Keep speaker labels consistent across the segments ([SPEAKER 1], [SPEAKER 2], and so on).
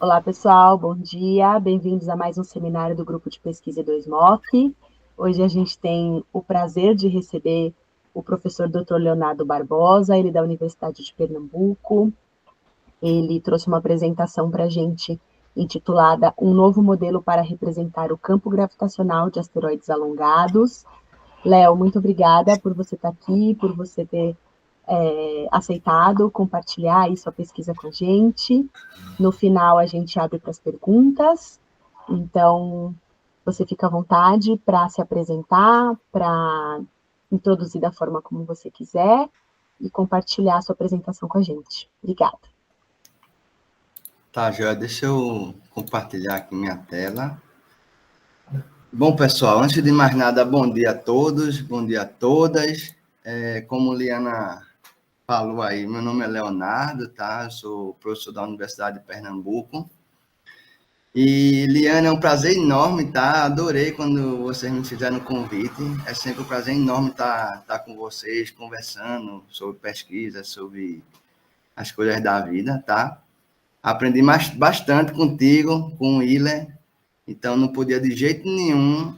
[SPEAKER 1] Olá, pessoal, bom dia. Bem-vindos a mais um seminário do Grupo de Pesquisa 2MOC. Hoje a gente tem o prazer de receber o professor Dr. Leonardo Barbosa, ele da Universidade de Pernambuco. Ele trouxe uma apresentação para a gente intitulada Um Novo Modelo para Representar o Campo Gravitacional de Asteroides Alongados. Léo, muito obrigada por você estar aqui, por você ter aceitado compartilhar aí sua pesquisa com a gente. No final, a gente abre para as perguntas. Então, você fica à vontade para se apresentar, para introduzir da forma como você quiser e compartilhar a sua apresentação com a gente. Obrigada.
[SPEAKER 2] Tá, Joia, deixa eu compartilhar aqui minha tela. Bom, pessoal, antes de mais nada, bom dia a todos, bom dia a todas. Como Liana falou aí, meu nome é Leonardo, tá? Eu sou professor da Universidade de Pernambuco. E, Liana, é um prazer enorme, tá? Adorei quando vocês me fizeram o convite. É sempre um prazer enorme estar com vocês, conversando sobre pesquisa, sobre as coisas da vida, tá? Aprendi bastante contigo, com o Willer, então não podia de jeito nenhum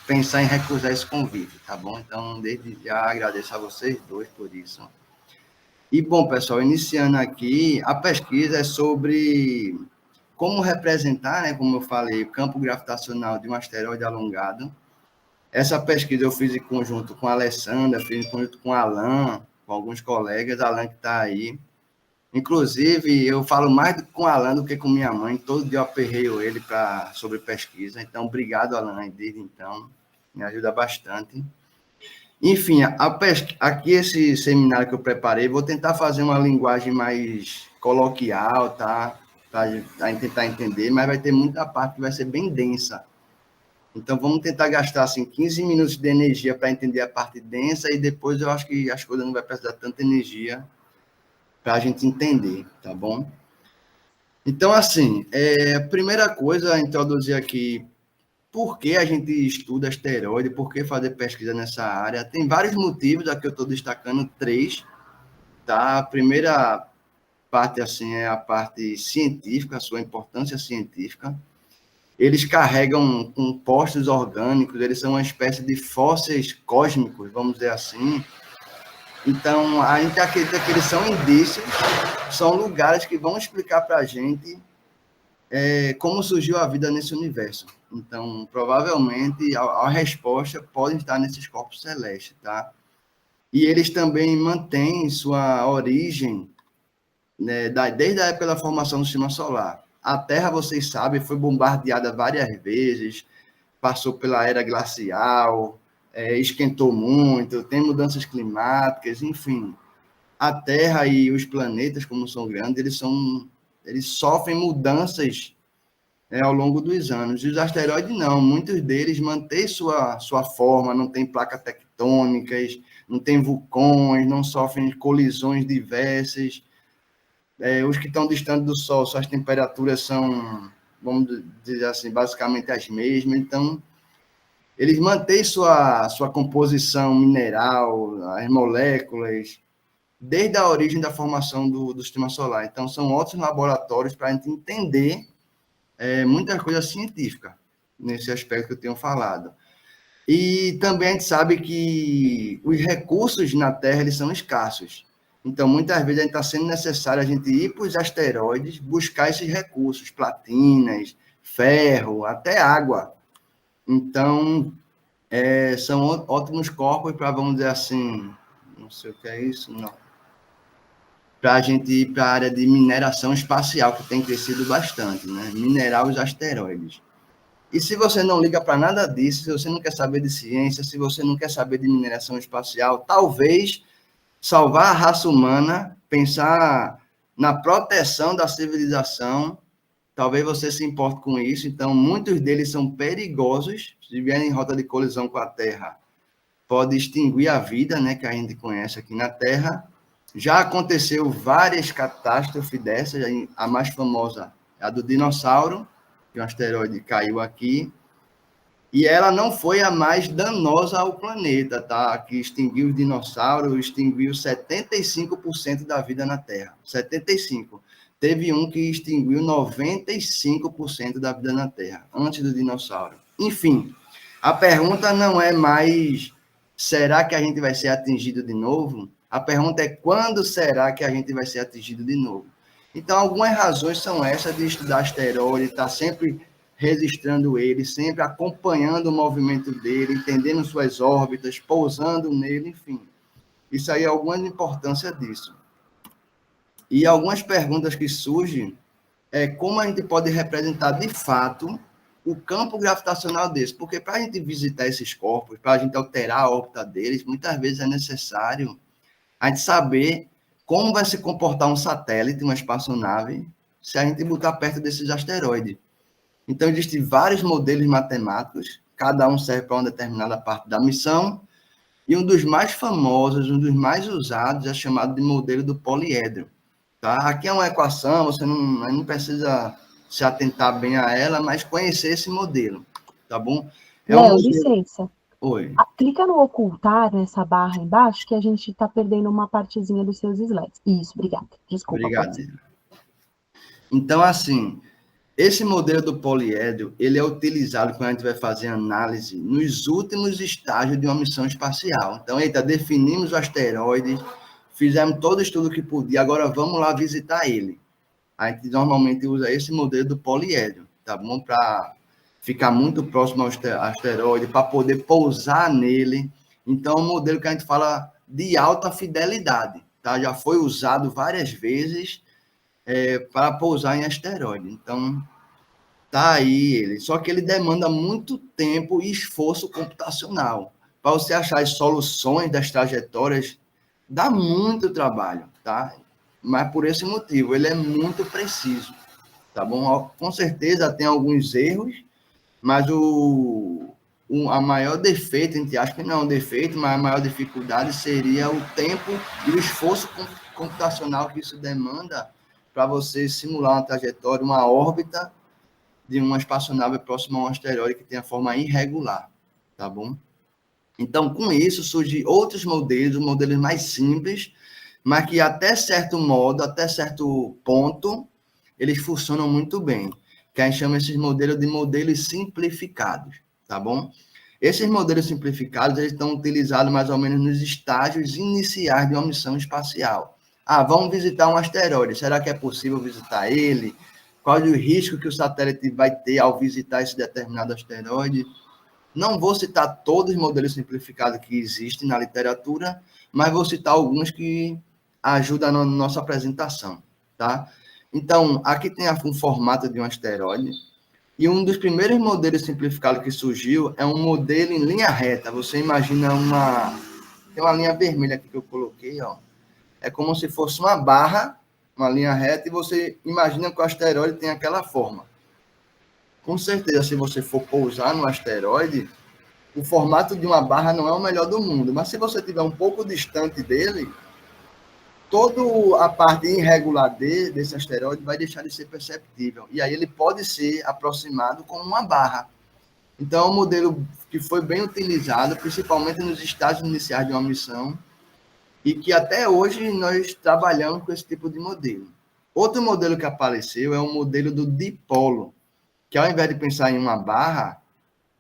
[SPEAKER 2] pensar em recusar esse convite, tá bom? Então, desde já agradeço a vocês dois por isso. E, bom, pessoal, iniciando aqui, a pesquisa é sobre como representar, né, como eu falei, o campo gravitacional de um asteroide alongado. Essa pesquisa eu fiz em conjunto com a Alessandra, fiz em conjunto com o Alan, com alguns colegas, Alan que está aí. Inclusive, eu falo mais com o Alan do que com minha mãe. Todo dia eu aperreio ele sobre pesquisa. Então, obrigado, Alan, desde então. Me ajuda bastante. Enfim, aqui esse seminário que eu preparei, vou tentar fazer uma linguagem mais coloquial, tá? Para tentar entender, mas vai ter muita parte que vai ser bem densa. Então, vamos tentar gastar, assim, 15 minutos de energia para entender a parte densa e depois eu acho que as coisas não vai precisar de tanta energia para a gente entender, tá bom? Então, assim, a primeira coisa a introduzir aqui, por que a gente estuda asteroide, por que fazer pesquisa nessa área? Tem vários motivos, aqui eu estou destacando 3, tá? A primeira parte, assim, é a parte científica, a sua importância científica. Eles carregam compostos orgânicos, eles são uma espécie de fósseis cósmicos, vamos dizer assim. Então, a gente acredita que eles são indícios, são lugares que vão explicar para a gente como surgiu a vida nesse universo. Então, provavelmente, a resposta pode estar nesses corpos celestes, tá? E eles também mantêm sua origem, né, desde a época da formação do sistema solar. A Terra, vocês sabem, foi bombardeada várias vezes, passou pela era glacial, esquentou muito, tem mudanças climáticas, enfim. A Terra e os planetas, como são grandes, eles sofrem mudanças ao longo dos anos. E os asteroides não, muitos deles mantêm sua forma, não tem placas tectônicas, não tem vulcões, não sofrem colisões diversas. Os que estão distantes do Sol, suas temperaturas são, vamos dizer assim, basicamente as mesmas. Então, eles mantêm sua composição mineral, as moléculas, desde a origem da formação do sistema solar. Então, são ótimos laboratórios para a gente entender muita coisa científica nesse aspecto que eu tenho falado. E também a gente sabe que os recursos na Terra eles são escassos. Então, muitas vezes, a gente está sendo necessário a gente ir para os asteroides buscar esses recursos, platinas, ferro, até água. Então, são ótimos corpos para, vamos dizer assim, não sei o que é isso, não. Para a gente ir para a área de mineração espacial, que tem crescido bastante, né? Minerar os asteroides. E se você não liga para nada disso, se você não quer saber de ciência, se você não quer saber de mineração espacial, talvez salvar a raça humana, pensar na proteção da civilização, talvez você se importe com isso. Então, muitos deles são perigosos, se vierem em rota de colisão com a Terra, pode extinguir a vida, né, que a gente conhece aqui na Terra. Já aconteceu várias catástrofes dessas, a mais famosa é a do dinossauro, que um asteroide caiu aqui, e ela não foi a mais danosa ao planeta, tá? Que extinguiu os dinossauros, extinguiu 75% da vida na Terra. 75%. teve um que extinguiu 95% da vida na Terra, antes do dinossauro. Enfim, a pergunta não é mais, será que a gente vai ser atingido de novo? A pergunta é, quando será que a gente vai ser atingido de novo? Então, algumas razões são essas de estudar asteroide, estar sempre registrando ele, sempre acompanhando o movimento dele, entendendo suas órbitas, pousando nele, enfim. Isso aí é alguma importância disso. E algumas perguntas que surgem é como a gente pode representar de fato o campo gravitacional desse, porque para a gente visitar esses corpos, para a gente alterar a órbita deles, muitas vezes é necessário a gente saber como vai se comportar um satélite, uma espaçonave, se a gente botar perto desses asteroides. Então, existem vários modelos matemáticos, cada um serve para uma determinada parte da missão, e um dos mais famosos, um dos mais usados, é chamado de modelo do poliedro. Tá? Aqui é uma equação, você não precisa se atentar bem a ela, mas conhecer esse modelo, tá bom? É um
[SPEAKER 1] Léo,
[SPEAKER 2] modelo...
[SPEAKER 1] licença.
[SPEAKER 2] Oi.
[SPEAKER 1] Clica no ocultar, nessa barra embaixo, que a gente está perdendo uma partezinha dos seus slides. Isso, obrigada. Desculpa,
[SPEAKER 2] Obrigado. Então, assim, esse modelo do poliedro, ele é utilizado quando a gente vai fazer análise nos últimos estágios de uma missão espacial. Então, eita, definimos o asteroide, fizemos todo o estudo que podia, agora vamos lá visitar ele. A gente normalmente usa esse modelo do poliedro, tá bom? Para ficar muito próximo ao asteroide, para poder pousar nele. Então, é um modelo que a gente fala de alta fidelidade, tá? Já foi usado várias vezes para pousar em asteroide. Então, tá aí ele. Só que ele demanda muito tempo e esforço computacional. Para você achar as soluções das trajetórias, dá muito trabalho, tá? Mas por esse motivo, ele é muito preciso, tá bom? Com certeza tem alguns erros, mas a maior defeito, a gente acha que não é um defeito, mas a maior dificuldade seria o tempo e o esforço computacional que isso demanda para você simular uma trajetória, uma órbita de uma espaçonave próxima a um asteroide que tem a forma irregular, tá bom? Então, com isso, surgem outros modelos mais simples, mas que até certo modo, até certo ponto, eles funcionam muito bem, que a gente chama esses modelos de modelos simplificados, tá bom? Esses modelos simplificados, eles estão utilizados mais ou menos nos estágios iniciais de uma missão espacial. Ah, vamos visitar um asteroide, será que é possível visitar ele? Qual é o risco que o satélite vai ter ao visitar esse determinado asteroide? Não vou citar todos os modelos simplificados que existem na literatura, mas vou citar alguns que ajudam na nossa apresentação, tá? Então, aqui tem um formato de um asteroide, e um dos primeiros modelos simplificados que surgiu é um modelo em linha reta. Você imagina tem uma linha vermelha aqui que eu coloquei, ó. É como se fosse uma barra, uma linha reta, e você imagina que o asteroide tem aquela forma. Com certeza, se você for pousar no asteroide, o formato de uma barra não é o melhor do mundo, mas se você estiver um pouco distante dele, toda a parte irregular desse asteroide vai deixar de ser perceptível. E aí ele pode ser aproximado como uma barra. Então, é um modelo que foi bem utilizado, principalmente nos estágios iniciais de uma missão, e que até hoje nós trabalhamos com esse tipo de modelo. Outro modelo que apareceu é o modelo do dipolo, que ao invés de pensar em uma barra,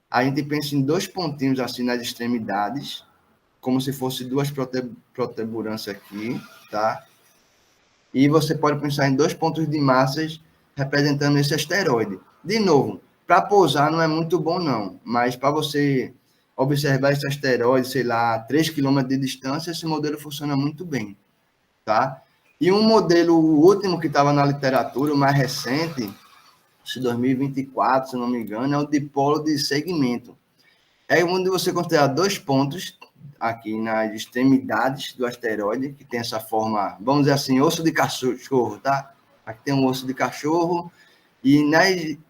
[SPEAKER 2] a gente pensa em dois pontinhos assim nas extremidades, como se fosse duas protuberâncias aqui, tá? E você pode pensar em dois pontos de massas representando esse asteroide. De novo, para pousar não é muito bom não, mas para você observar esse asteroide, sei lá, 3 quilômetros de distância, esse modelo funciona muito bem, tá? E um modelo último que estava na literatura, o mais recente, de 2024, se não me engano, é o dipolo de segmento. É onde você considera dois pontos aqui nas extremidades do asteroide, que tem essa forma, vamos dizer assim, osso de cachorro, tá? Aqui tem um osso de cachorro, e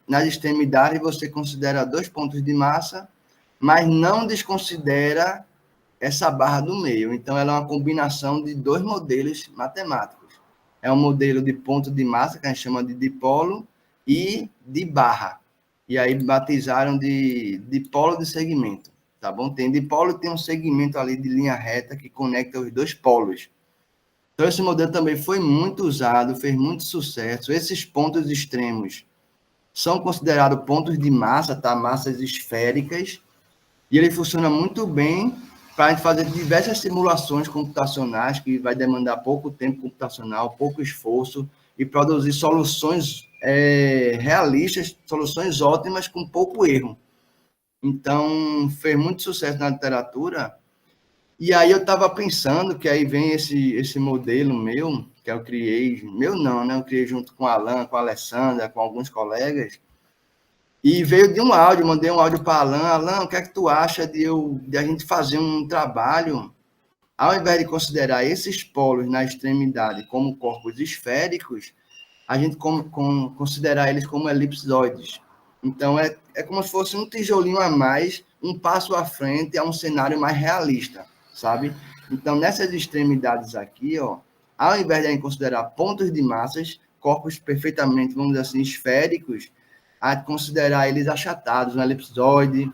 [SPEAKER 2] nas extremidades você considera dois pontos de massa, mas não desconsidera essa barra do meio. Então, ela é uma combinação de dois modelos matemáticos. É um modelo de ponto de massa, que a gente chama de dipolo, e de barra. E aí batizaram de dipolo de segmento, tá bom? Tem dipolo e tem um segmento ali de linha reta que conecta os dois polos. Então, esse modelo também foi muito usado, fez muito sucesso. Esses pontos extremos são considerados pontos de massa, tá? Massas esféricas, e ele funciona muito bem para a gente fazer diversas simulações computacionais, que vai demandar pouco tempo computacional, pouco esforço, e produzir soluções realistas, soluções ótimas com pouco erro. Então, fez muito sucesso na literatura. E aí eu estava pensando que aí vem esse modelo meu, que eu criei, meu não, né? Eu criei junto com o Alan, com a Alessandra, com alguns colegas, e veio de um áudio, mandei um áudio para Alan. Alan, o que é que tu acha de a gente fazer um trabalho, ao invés de considerar esses polos na extremidade como corpos esféricos, a gente considerar eles como elipsoides. Então, é como se fosse um tijolinho a mais, um passo à frente, a um cenário mais realista, sabe? Então, nessas extremidades aqui, ó, ao invés de a gente considerar pontos de massas, corpos perfeitamente, vamos dizer assim, esféricos, a gente considerar eles achatados, um elipsoide,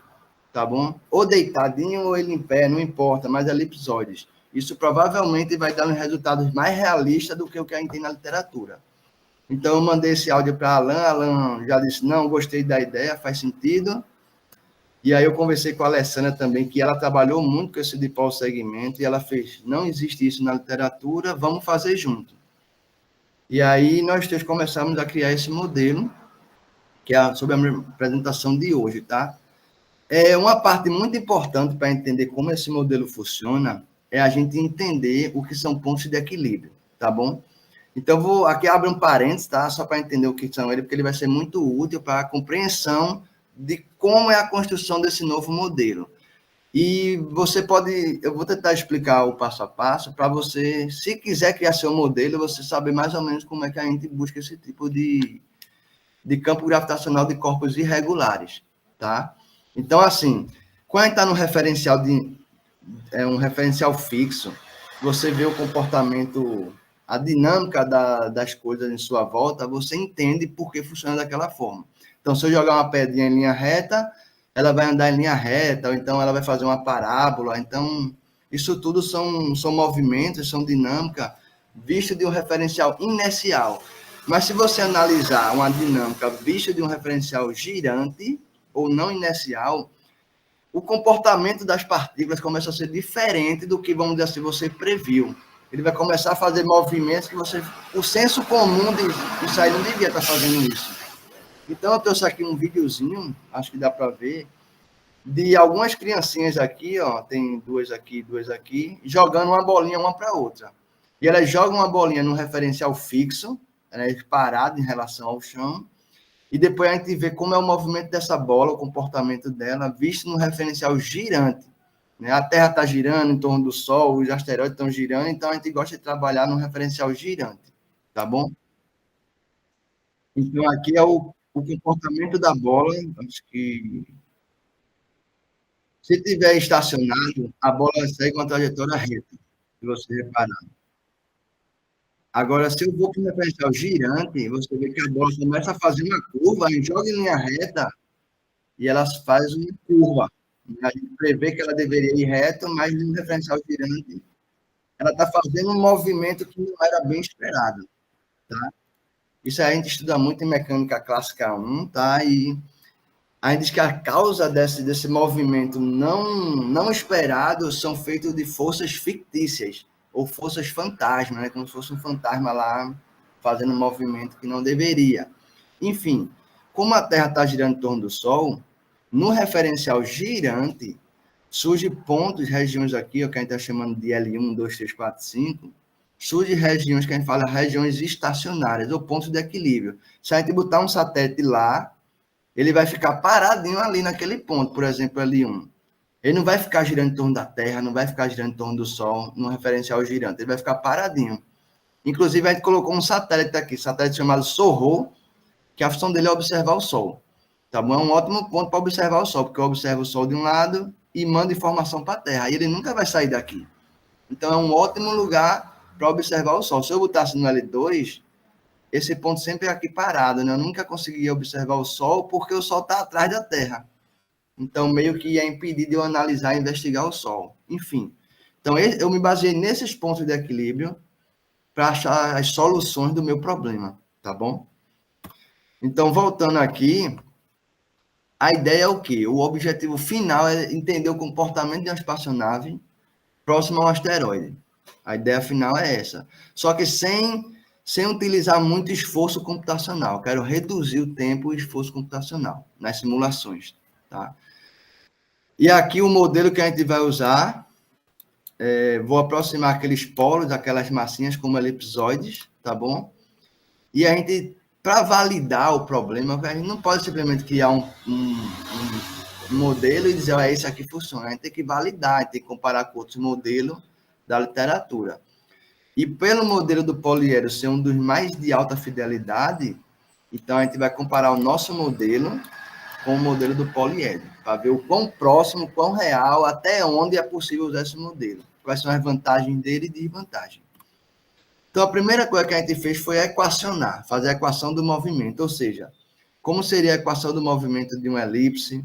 [SPEAKER 2] tá bom? Ou deitadinho ou ele em pé, não importa, mas elipsoides. Isso provavelmente vai dar resultados mais realistas do que o que a gente tem na literatura. Então, eu mandei esse áudio para Alan já disse, não, gostei da ideia, faz sentido. E aí eu conversei com a Alessandra também, que ela trabalhou muito com esse dipolo segmento, e ela fez, não existe isso na literatura, vamos fazer junto. E aí nós três começamos a criar esse modelo, que é sobre a minha apresentação de hoje, tá? Uma parte muito importante para entender como esse modelo funciona é a gente entender o que são pontos de equilíbrio, tá bom? Então, vou aqui abrir um parênteses, tá? Só para entender o que são eles, porque ele vai ser muito útil para a compreensão de como é a construção desse novo modelo. E você pode, eu vou tentar explicar o passo a passo para você, se quiser criar seu modelo, você saber mais ou menos como é que a gente busca esse tipo de campo gravitacional de corpos irregulares, tá? Então, assim, quando a gente está no referencial um referencial fixo, você vê o comportamento, a dinâmica das coisas em sua volta, você entende por que funciona daquela forma. Então, se eu jogar uma pedrinha em linha reta, ela vai andar em linha reta, ou então ela vai fazer uma parábola. Então, isso tudo são movimentos, são dinâmica, visto de um referencial inercial. Mas se você analisar uma dinâmica vista de um referencial girante ou não inercial, o comportamento das partículas começa a ser diferente do que, vamos dizer assim, você previu. Ele vai começar a fazer movimentos que você... O senso comum de isso aí não devia estar fazendo isso. Então, eu trouxe aqui um videozinho, acho que dá para ver, de algumas criancinhas aqui, ó, tem duas aqui, jogando uma bolinha uma para outra. E elas jogam uma bolinha num referencial fixo, né, parado em relação ao chão, e depois a gente vê como é o movimento dessa bola, o comportamento dela, visto no referencial girante. Né? A Terra está girando em torno do Sol, os asteroides estão girando, então a gente gosta de trabalhar no referencial girante, tá bom? Então aqui é o comportamento da bola, acho que se tiver estacionado, a bola segue uma trajetória reta, se você reparar. Agora, se eu vou para o referencial girante, você vê que a bola começa a fazer uma curva, e joga em linha reta, e elas fazem uma curva. A gente prevê que ela deveria ir reta, mas no referencial girante, ela está fazendo um movimento que não era bem esperado. Tá? Isso aí a gente estuda muito em mecânica clássica 1, tá? E a gente diz que a causa desse movimento não esperado são feitos de forças fictícias, ou forças fantasma, né? Como se fosse um fantasma lá fazendo um movimento que não deveria. Enfim, como a Terra está girando em torno do Sol, no referencial girante, surge pontos, regiões aqui, ó, que a gente está chamando de L1, 2, 3, 4, 5, surge regiões que a gente fala regiões estacionárias, ou pontos de equilíbrio. Se a gente botar um satélite lá, ele vai ficar paradinho ali naquele ponto, por exemplo, L1. Ele não vai ficar girando em torno da Terra, não vai ficar girando em torno do Sol, no referencial girante, ele vai ficar paradinho. Inclusive, a gente colocou um satélite aqui, satélite chamado SOHO, que a função dele é observar o Sol. Tá bom? É um ótimo ponto para observar o Sol, porque eu observo o Sol de um lado e mando informação para a Terra. E ele nunca vai sair daqui. Então, é um ótimo lugar para observar o Sol. Se eu botasse no L2, esse ponto sempre é aqui parado, né? Eu nunca conseguia observar o Sol, porque o Sol está atrás da Terra. Então, meio que é impedido de eu analisar e investigar o Sol. Enfim. Então, eu me baseei nesses pontos de equilíbrio para achar as soluções do meu problema, tá bom? Então, voltando aqui, a ideia é o quê? O objetivo final é entender o comportamento de uma espaçonave próximo a um asteroide. A ideia final é essa. Só que sem utilizar muito esforço computacional. Eu quero reduzir o tempo e o esforço computacional nas simulações, tá? E aqui o modelo que a gente vai usar, vou aproximar aqueles polos, aquelas massinhas como elipsoides, tá bom? E a gente, para validar o problema, a gente não pode simplesmente criar um modelo e dizer, esse aqui funciona. A gente tem que validar, a gente tem que comparar com outros modelos da literatura. E pelo modelo do poliedro ser um dos mais de alta fidelidade, então a gente vai comparar o nosso modelo com o modelo do poliedro, para ver o quão próximo, quão real, até onde é possível usar esse modelo. Quais são as vantagens dele e desvantagens. Então, a primeira coisa que a gente fez foi equacionar, fazer a equação do movimento, ou seja, como seria a equação do movimento de uma elipse,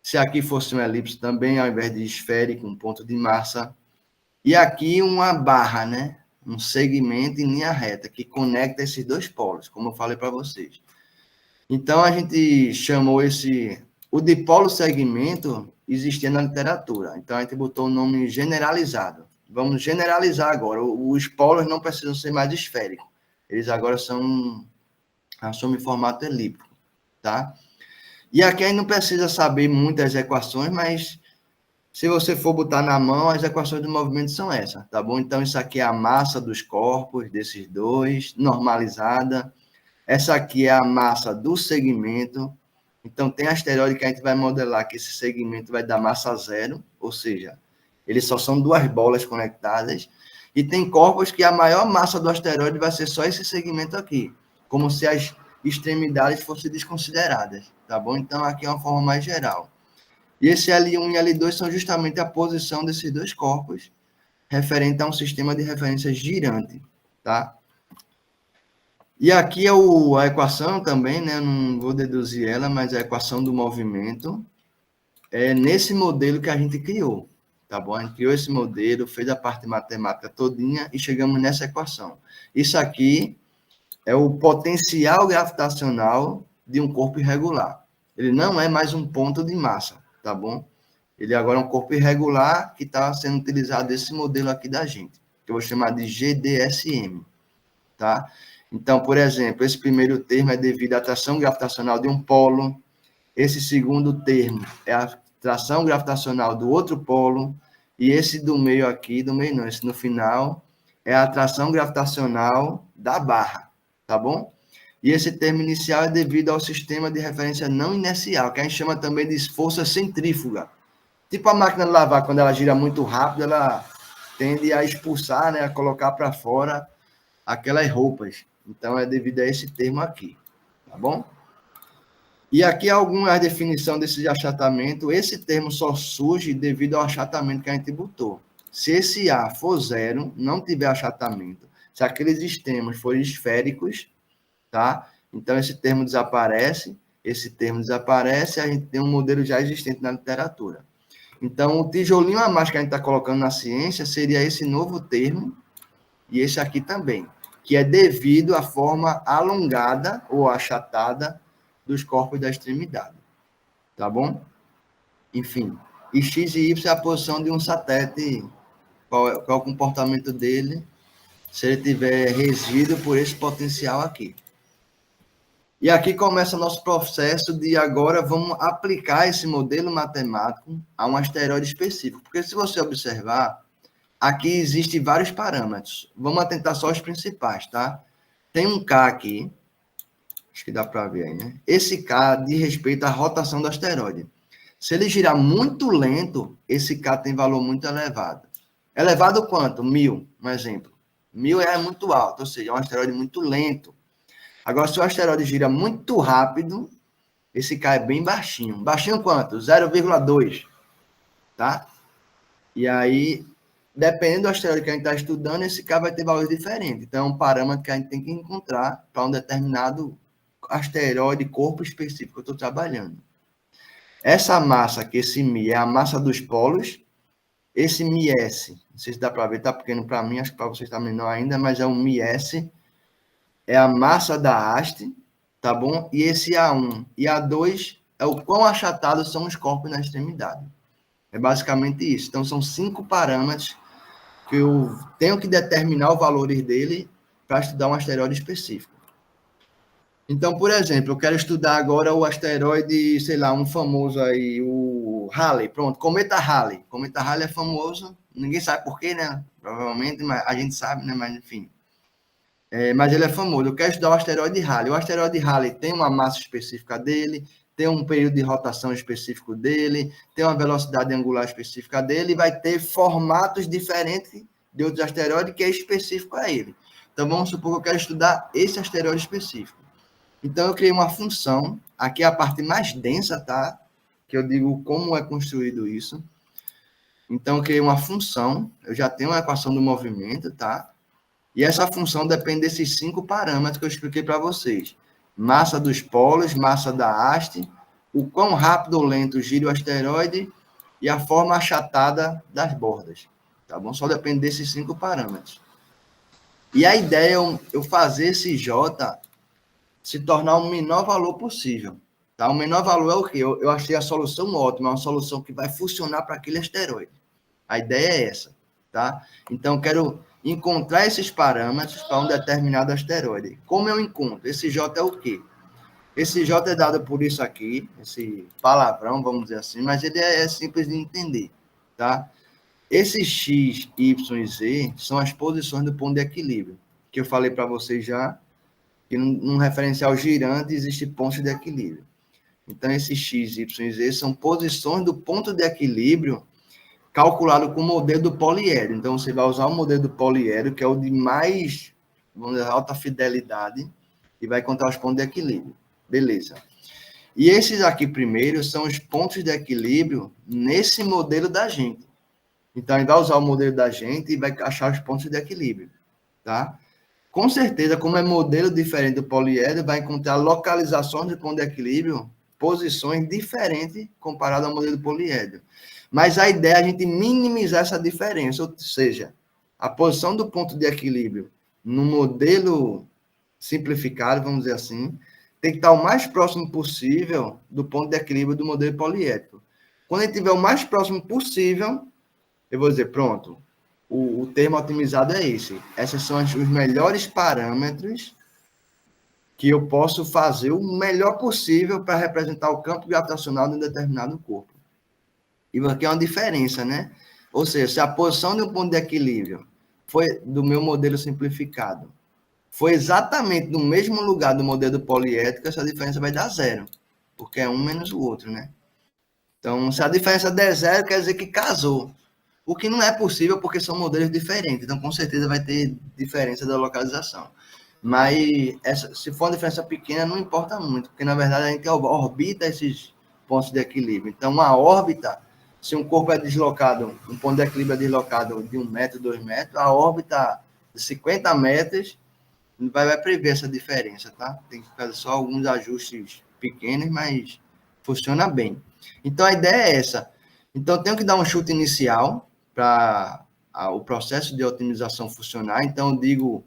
[SPEAKER 2] se aqui fosse uma elipse também, ao invés de esférico, um ponto de massa, e aqui uma barra, né? Um segmento em linha reta, que conecta esses dois polos, como eu falei para vocês. Então, a gente chamou o dipolo segmento existia na literatura, então a gente botou o nome generalizado. Vamos generalizar agora. Os polos não precisam ser mais esféricos. Eles agora assumem formato elíptico, tá? E aqui a gente não precisa saber muitas equações, mas se você for botar na mão, as equações do movimento são essas, tá bom? Então, isso aqui é a massa dos corpos, desses dois, normalizada. Essa aqui é a massa do segmento. Então, tem asteroide que a gente vai modelar que esse segmento vai dar massa zero, ou seja, eles só são duas bolas conectadas. E tem corpos que a maior massa do asteroide vai ser só esse segmento aqui, como se as extremidades fossem desconsideradas, tá bom? Então, aqui é uma forma mais geral. E esse L1 e L2 são justamente a posição desses dois corpos, referente a um sistema de referência girante, tá? E aqui é a equação também, né? Não vou deduzir ela, mas a equação do movimento é nesse modelo que a gente criou, tá bom? A gente criou esse modelo, fez a parte matemática todinha e chegamos nessa equação. Isso aqui é o potencial gravitacional de um corpo irregular. Ele não é mais um ponto de massa, tá bom? Ele agora é um corpo irregular que está sendo utilizado esse modelo aqui da gente, que eu vou chamar de GDSM, tá? Então, por exemplo, esse primeiro termo é devido à atração gravitacional de um polo, esse segundo termo é a atração gravitacional do outro polo, e esse do meio aqui, do meio não, esse no final, é a atração gravitacional da barra, tá bom? E esse termo inicial é devido ao sistema de referência não inercial, que a gente chama também de força centrífuga. Tipo a máquina de lavar, quando ela gira muito rápido, ela tende a expulsar, né, a colocar para fora aquelas roupas. Então, é devido a esse termo aqui, tá bom? E aqui alguma definição desse achatamento. Esse termo só surge devido ao achatamento que a gente botou. Se esse A for zero, não tiver achatamento, se aqueles extremos forem esféricos, tá? Então, esse termo desaparece, a gente tem um modelo já existente na literatura. Então, o tijolinho a mais que a gente está colocando na ciência seria esse novo termo, e esse aqui também, que é devido à forma alongada ou achatada dos corpos da extremidade. Tá bom? Enfim, e X e Y é a posição de um satélite, qual é o comportamento dele, se ele tiver regido por esse potencial aqui. E aqui começa o nosso processo de agora vamos aplicar esse modelo matemático a um asteroide específico. Porque se você observar, aqui existem vários parâmetros. Vamos atentar só os principais, tá? Tem um K aqui, acho que dá para ver aí, né? Esse K diz respeito à rotação do asteroide. Se ele girar muito lento, esse K tem valor muito elevado. Elevado quanto? 1000, um exemplo. 1000 é muito alto, ou seja, é um asteroide muito lento. Agora, se o asteroide gira muito rápido, esse K é bem baixinho. Baixinho quanto? 0,2, tá? E aí, dependendo do asteroide que a gente está estudando, esse K vai ter valor diferente. Então, é um parâmetro que a gente tem que encontrar para um determinado asteroide, corpo específico que eu estou trabalhando. Essa massa, que esse Mi é a massa dos polos, esse ms, não sei se dá para ver, está pequeno para mim, acho que para vocês está menor ainda, mas é um ms, é a massa da haste, tá bom? E esse A1 e A2 é o quão achatados são os corpos na extremidade. É basicamente isso. Então, são 5 parâmetros que eu tenho que determinar os valores dele para estudar um asteroide específico. Então, por exemplo, eu quero estudar agora o asteroide, sei lá, um famoso aí, o Halley. Pronto, cometa Halley. Cometa Halley é famoso, ninguém sabe por quê, né? Provavelmente, mas a gente sabe, né? Mas, enfim. Mas ele é famoso. Eu quero estudar o asteroide Halley. O asteroide Halley tem uma massa específica dele, tem um período de rotação específico dele, tem uma velocidade angular específica dele, e vai ter formatos diferentes de outros asteroides que é específico a ele. Então, vamos supor que eu quero estudar esse asteroide específico. Então, eu criei uma função, aqui é a parte mais densa, tá? Que eu digo como é construído isso. Então, eu criei uma função, eu já tenho uma equação do movimento, tá? E essa função depende desses 5 parâmetros que eu expliquei para vocês. Massa dos polos, massa da haste, o quão rápido ou lento gira o asteroide e a forma achatada das bordas. Tá bom? Só depende desses 5 parâmetros. E a ideia é eu fazer esse J se tornar o menor valor possível. Tá? O menor valor é o quê? Eu achei a solução ótima, uma solução que vai funcionar para aquele asteroide. A ideia é essa. Tá? Então, eu quero encontrar esses parâmetros para um determinado asteroide. Como eu encontro? Esse J é o quê? Esse J é dado por isso aqui, esse palavrão, vamos dizer assim, mas ele é simples de entender, tá? Esses X, Y e Z são as posições do ponto de equilíbrio, que eu falei para vocês já, que num referencial girante existe pontos de equilíbrio. Então, esses X, Y e Z são posições do ponto de equilíbrio calculado com o modelo do poliedro. Então, você vai usar o modelo do poliedro, que é o de mais, vamos dizer, alta fidelidade, e vai encontrar os pontos de equilíbrio. Beleza. E esses aqui primeiro são os pontos de equilíbrio nesse modelo da gente. Então, a gente vai usar o modelo da gente e vai achar os pontos de equilíbrio, tá? Com certeza, como é modelo diferente do poliedro, vai encontrar localizações de ponto de equilíbrio, posições diferentes comparado ao modelo do poliedro. Mas a ideia é a gente minimizar essa diferença, ou seja, a posição do ponto de equilíbrio no modelo simplificado, vamos dizer assim, tem que estar o mais próximo possível do ponto de equilíbrio do modelo poliédrico. Quando ele estiver o mais próximo possível, eu vou dizer, pronto, o termo otimizado é esse. Esses são os melhores parâmetros que eu posso fazer o melhor possível para representar o campo gravitacional de um determinado corpo. E aqui é uma diferença, né? Ou seja, se a posição de um ponto de equilíbrio foi do meu modelo simplificado, foi exatamente no mesmo lugar do modelo poliédrico, essa diferença vai dar 0, porque é um menos o outro, né? Então, se a diferença der 0, quer dizer que casou. O que não é possível, porque são modelos diferentes. Então, com certeza, vai ter diferença da localização. Mas, se for uma diferença pequena, não importa muito, porque, na verdade, a gente orbita esses pontos de equilíbrio. Então, uma órbita, se um corpo é deslocado, um ponto de equilíbrio é deslocado de 1 metro, 2 metros, a órbita de 50 metros vai prever essa diferença, tá? Tem que fazer só alguns ajustes pequenos, mas funciona bem. Então, a ideia é essa. Então, eu tenho que dar um chute inicial para o processo de otimização funcionar. Então, eu digo,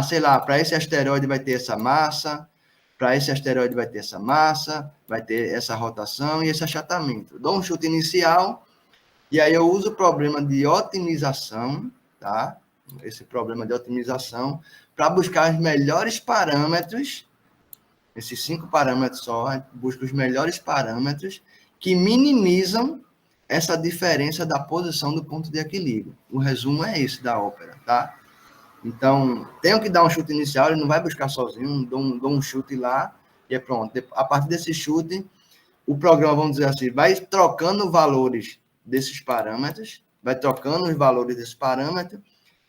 [SPEAKER 2] sei lá, para esse asteroide vai ter essa massa, para esse asteroide vai ter essa massa, vai ter essa rotação e esse achatamento. Eu dou um chute inicial e aí eu uso o problema de otimização, tá? Esse problema de otimização para buscar os melhores parâmetros, esses 5 parâmetros só, busca os melhores parâmetros que minimizam essa diferença da posição do ponto de equilíbrio. O resumo é esse da ópera, tá? Então, tenho que dar um chute inicial, ele não vai buscar sozinho, dou um chute lá e é pronto. A partir desse chute, o programa, vamos dizer assim, vai trocando valores desses parâmetros, vai trocando os valores desse parâmetro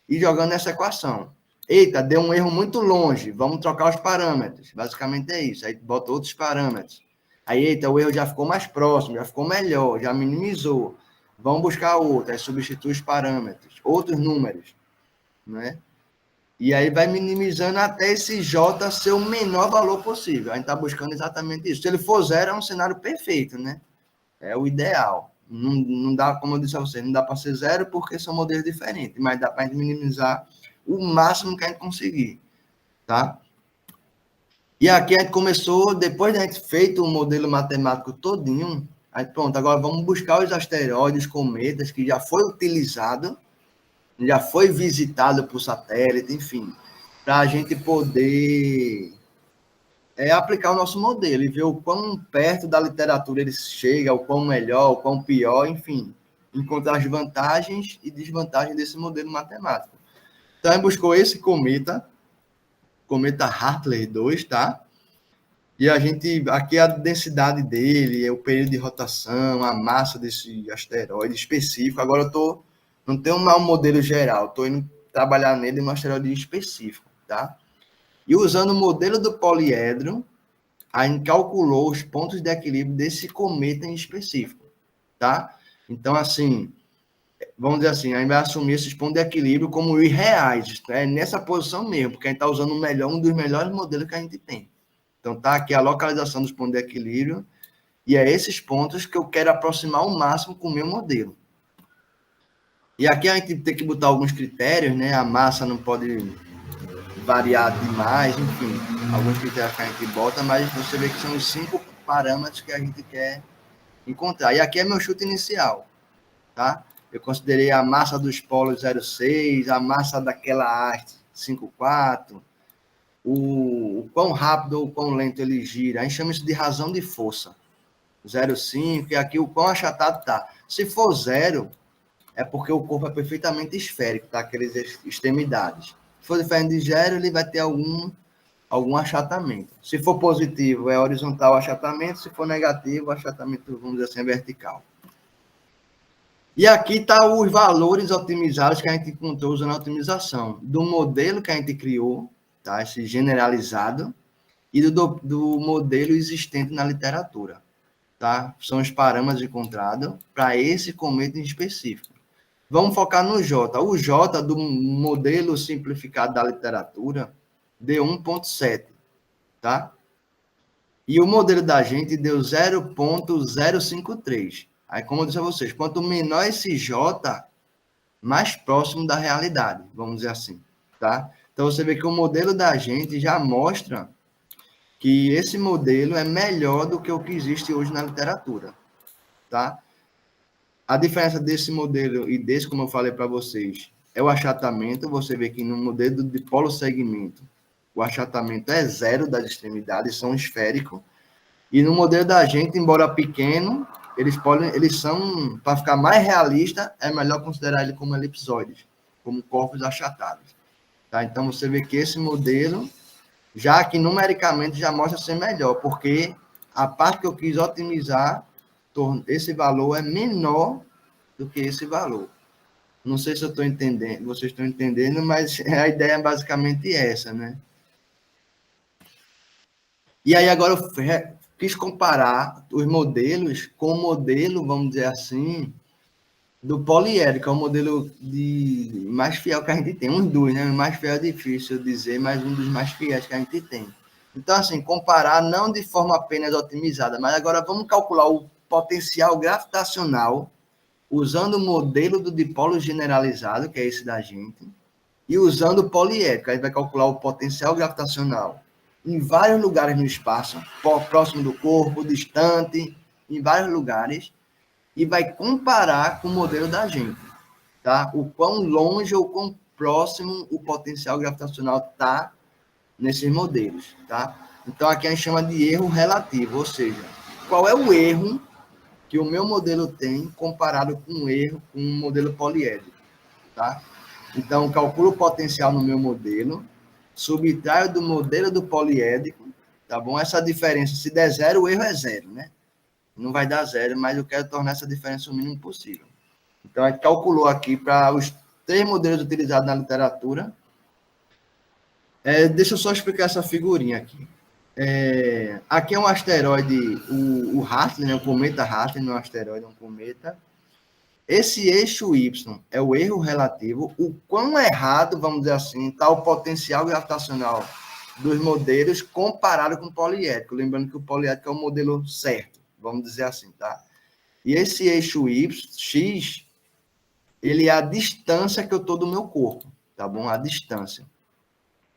[SPEAKER 2] e jogando essa equação. Eita, deu um erro muito longe, vamos trocar os parâmetros. Basicamente é isso. Aí bota outros parâmetros. Aí, eita, o erro já ficou mais próximo, já ficou melhor, já minimizou. Vamos buscar outro, aí substitui os parâmetros, outros números, né? E aí vai minimizando até esse J ser o menor valor possível. A gente está buscando exatamente isso. Se ele for 0, é um cenário perfeito, né? É o ideal. Não dá, como eu disse a vocês, não dá para ser zero porque são modelos diferentes, mas dá para a gente minimizar o máximo que a gente conseguir, tá? E aqui a gente começou, depois de a gente feito o modelo matemático todinho, aí pronto, agora vamos buscar os asteroides, cometas, que já foi utilizado, já foi visitado por satélite, enfim, para a gente poder aplicar o nosso modelo e ver o quão perto da literatura ele chega, o quão melhor, o quão pior, enfim, encontrar as vantagens e desvantagens desse modelo matemático. Então, a gente buscou esse cometa Hartley 2, tá? E a gente, aqui a densidade dele, o período de rotação, a massa desse asteroide específico. Agora não tenho um modelo geral, estou indo trabalhar nele um asteroide específico, tá? E usando o modelo do poliedro, a gente calculou os pontos de equilíbrio desse cometa em específico, tá? Então, assim, vamos dizer assim, a gente vai assumir esses pontos de equilíbrio como irreais, né? Nessa posição mesmo, porque a gente está usando um dos melhores modelos que a gente tem. Então, tá aqui a localização dos pontos de equilíbrio, e é esses pontos que eu quero aproximar ao máximo com o meu modelo. E aqui a gente tem que botar alguns critérios, né? A massa não pode variar demais, enfim, alguns critérios que a gente bota, mas você vê que são os 5 parâmetros que a gente quer encontrar. E aqui é meu chute inicial, tá? Eu considerei a massa dos polos 0,6, a massa daquela haste 5,4, o quão rápido ou quão lento ele gira. A gente chama isso de razão de força. 0,5, e aqui o quão achatado tá. Se for 0, é porque o corpo é perfeitamente esférico, tá? Aquelas extremidades. Se for diferente de 0, ele vai ter algum achatamento. Se for positivo, é horizontal achatamento. Se for negativo, achatamento, vamos dizer assim, é vertical. E aqui está os valores otimizados que a gente encontrou usando a otimização do modelo que a gente criou, tá? Esse generalizado, e do modelo existente na literatura, tá? São os parâmetros encontrados para esse cometa em específico. Vamos focar no J. O J do modelo simplificado da literatura deu 1,7, tá? E o modelo da gente deu 0,053. Aí, como eu disse a vocês, quanto menor esse J, mais próximo da realidade, vamos dizer assim, tá? Então, você vê que o modelo da gente já mostra que esse modelo é melhor do que o que existe hoje na literatura, tá? A diferença desse modelo e desse, como eu falei para vocês, é o achatamento. Você vê que no modelo de polo segmento, o achatamento é 0 das extremidades, são esféricos. E no modelo da gente, embora pequeno, eles são, para ficar mais realista, é melhor considerar ele como elipsoides, como corpos achatados. Tá? Então, você vê que esse modelo, já que numericamente já mostra ser melhor, porque a parte que eu quis otimizar, esse valor é menor do que esse valor. Não sei se eu estou entendendo, vocês estão entendendo, mas a ideia é basicamente essa, né? E aí agora eu quis comparar os modelos com o modelo, vamos dizer assim, do poliedro, que é o modelo mais fiel que a gente tem. Uns dois, né? O mais fiel é difícil dizer, mas um dos mais fiéis que a gente tem. Então, assim, comparar não de forma apenas otimizada, mas agora vamos calcular o potencial gravitacional usando o modelo do dipolo generalizado, que é esse da gente, e usando o poliédrico. A gente vai calcular o potencial gravitacional em vários lugares no espaço, próximo do corpo, distante, em vários lugares, e vai comparar com o modelo da gente, tá? O quão longe ou quão próximo o potencial gravitacional está nesses modelos, tá? Então, aqui a gente chama de erro relativo, ou seja, qual é o erro que o meu modelo tem comparado com um modelo poliédrico, tá? Então, calculo o potencial no meu modelo, subtraio do modelo do poliédrico, tá bom? Essa diferença, se der 0, o erro é 0, né? Não vai dar 0, mas eu quero tornar essa diferença o mínimo possível. Então, a gente calculou aqui para os 3 modelos utilizados na literatura. Deixa eu só explicar essa figurinha aqui. Aqui é um asteroide, o Hartley, né? O cometa Hartley, não é um asteroide, é um cometa. Esse eixo Y é o erro relativo. O quão errado, vamos dizer assim, está o potencial gravitacional dos modelos comparado com o poliédrico. Lembrando que o poliédrico é o modelo certo, vamos dizer assim, tá? E esse eixo X, ele é a distância que eu estou do meu corpo, tá bom? A distância.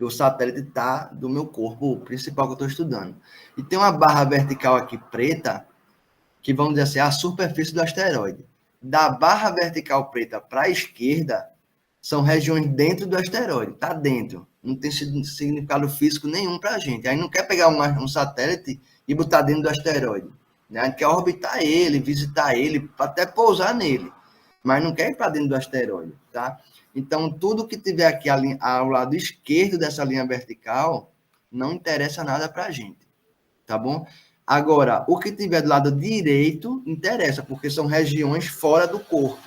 [SPEAKER 2] O satélite está do meu corpo principal que eu estou estudando. E tem uma barra vertical aqui preta, que vamos dizer assim, é a superfície do asteroide. Da barra vertical preta para a esquerda, são regiões dentro do asteroide, está dentro. Não tem significado físico nenhum para a gente. Aí não quer pegar um satélite e botar dentro do asteroide. Né? A gente quer orbitar ele, visitar ele, até pousar nele. Mas não quer ir para dentro do asteroide, tá? Então, tudo que tiver aqui ao lado esquerdo dessa linha vertical não interessa nada para a gente, tá bom? Agora, o que tiver do lado direito interessa, porque são regiões fora do corpo,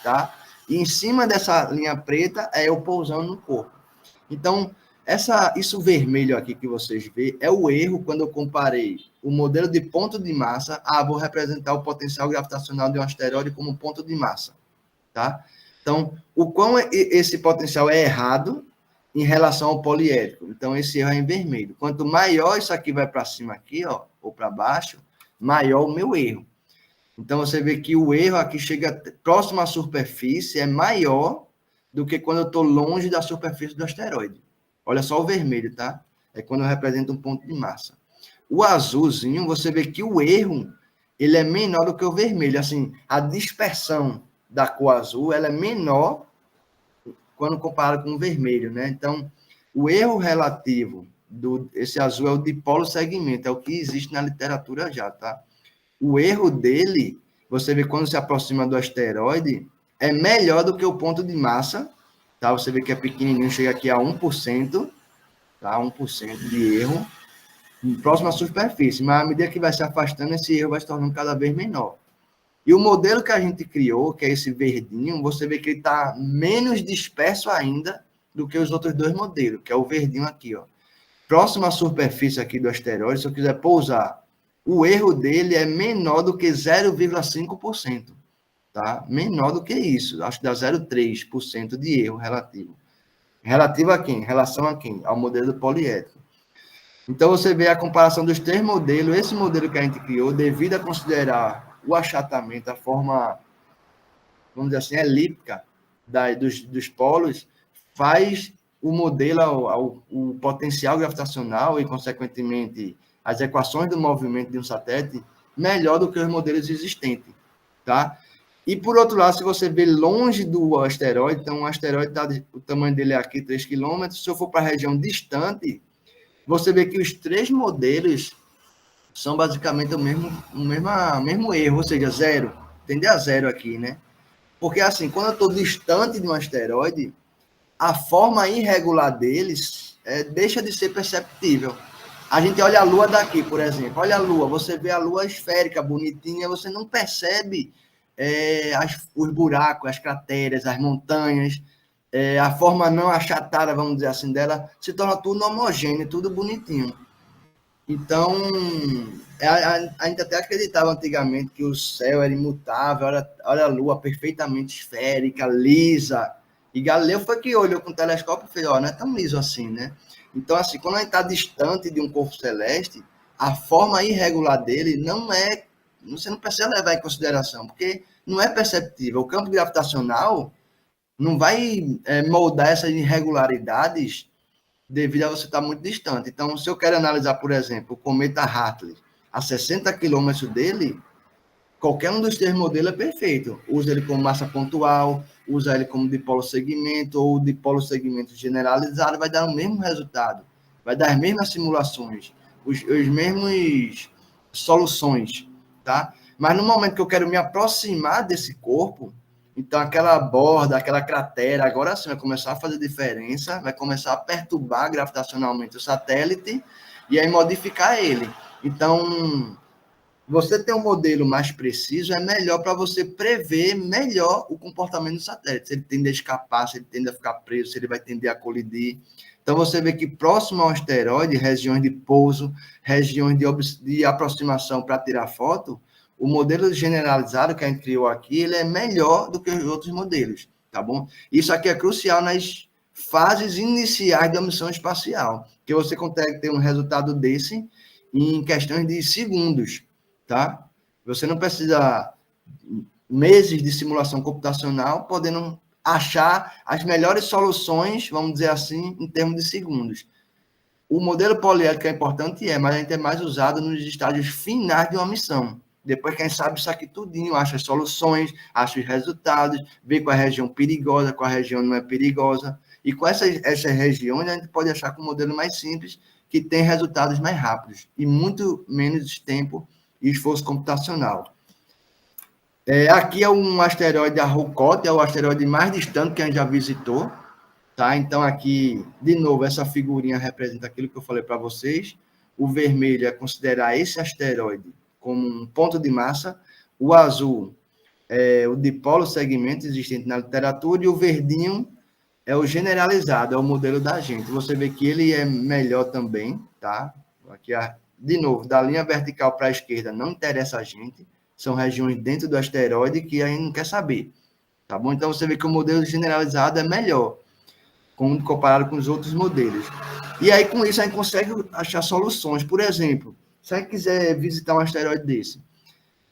[SPEAKER 2] tá? E em cima dessa linha preta é eu pousando no corpo. Então, isso vermelho aqui que vocês vê é o erro quando eu comparei o modelo de ponto de massa. Vou representar o potencial gravitacional de um asteroide como ponto de massa, tá? Então, o quão esse potencial é errado em relação ao poliédrico. Então, esse erro é em vermelho. Quanto maior isso aqui vai para cima aqui, ó, ou para baixo, maior o meu erro. Então, você vê que o erro aqui chega próximo à superfície, é maior do que quando eu estou longe da superfície do asteroide. Olha só o vermelho, tá? É quando eu represento um ponto de massa. O azulzinho, você vê que o erro, ele é menor do que o vermelho. Assim, a dispersão da cor azul, ela é menor quando comparado com o vermelho, né? Então, o erro relativo esse azul é o dipolo segmento, é o que existe na literatura já, tá? O erro dele, você vê quando se aproxima do asteroide, é melhor do que o ponto de massa, tá? Você vê que é pequenininho, chega aqui a 1%, tá? 1% de erro, próximo à superfície, mas à medida que vai se afastando, esse erro vai se tornando cada vez menor. E o modelo que a gente criou, que é esse verdinho, você vê que ele está menos disperso ainda do que os outros dois modelos, que é o verdinho aqui, ó. Próximo à superfície aqui do asteroide, se eu quiser pousar, o erro dele é menor do que 0,5%, tá? Menor do que isso, acho que dá 0,3% de erro relativo. Relativo a quem? Em relação a quem? Ao modelo poliédrico. Então, você vê a comparação dos três modelos. Esse modelo que a gente criou, devido a considerar o achatamento, a forma, vamos dizer assim, elíptica dos polos, faz o modelo, o potencial gravitacional e, consequentemente, as equações do movimento de um satélite melhor do que os modelos existentes, tá? E, por outro lado, se você vê longe do asteroide, então o asteroide, o tamanho dele é aqui, 3 km, se eu for para a região distante, você vê que os três modelos são basicamente o mesmo erro, ou seja, zero. Tende a zero aqui, né? Porque, assim, quando eu estou distante de um asteroide, a forma irregular deles deixa de ser perceptível. A gente olha a Lua daqui, por exemplo. Olha a Lua, você vê a Lua esférica, bonitinha, você não percebe os buracos, as crateras, as montanhas, a forma não achatada, vamos dizer assim, dela, se torna tudo homogêneo, tudo bonitinho. Então, a gente até acreditava antigamente que o céu era imutável, olha a Lua perfeitamente esférica, lisa. E Galileu foi que olhou com o telescópio e fez, não é tão liso assim, né? Então, assim, quando a gente está distante de um corpo celeste, a forma irregular dele você não precisa levar em consideração, porque não é perceptível. O campo gravitacional não vai moldar essas irregularidades devido a você estar muito distante. Então, se eu quero analisar, por exemplo, o cometa Hartley, a 60 quilômetros dele, qualquer um dos três modelos é perfeito. Usa ele como massa pontual, usa ele como dipolo segmento ou dipolo segmento generalizado, vai dar o mesmo resultado. Vai dar as mesmas simulações, os mesmos soluções, tá? Mas no momento que eu quero me aproximar desse corpo, então aquela borda, aquela cratera, agora sim vai começar a fazer diferença, vai começar a perturbar gravitacionalmente o satélite e aí modificar ele. Então, você ter um modelo mais preciso é melhor para você prever melhor o comportamento do satélite. Se ele tende a escapar, se ele tende a ficar preso, se ele vai tender a colidir. Então, você vê que próximo ao asteroide, regiões de pouso, regiões de aproximação para tirar foto, o modelo generalizado que a gente criou aqui, ele é melhor do que os outros modelos, tá bom? Isso aqui é crucial nas fases iniciais da missão espacial, que você consegue ter um resultado desse em questões de segundos, tá? Você não precisa meses de simulação computacional, podendo achar as melhores soluções, vamos dizer assim, em termos de segundos. O modelo poliédrico é importante, mas a gente é mais usado nos estágios finais de uma missão. Depois que a gente sabe isso aqui tudinho, acha as soluções, acha os resultados, vê qual é a região perigosa, qual a região não é perigosa. E com essas regiões, a gente pode achar com um modelo mais simples, que tem resultados mais rápidos e muito menos tempo e esforço computacional. Aqui é um asteroide Arrokoth, é o asteroide mais distante que a gente já visitou. Tá? Então, aqui, de novo, essa figurinha representa aquilo que eu falei para vocês. O vermelho é considerar esse asteroide como um ponto de massa. O azul é o dipolo segmento existente na literatura. E o verdinho é o generalizado, é o modelo da gente. Você vê que ele é melhor também. Tá? Aqui, de novo, da linha vertical para a esquerda não interessa a gente. São regiões dentro do asteroide que a gente não quer saber. Tá bom? Então, você vê que o modelo generalizado é melhor, comparado com os outros modelos. E aí, com isso, a gente consegue achar soluções. Por exemplo, se a gente quiser visitar um asteroide desse,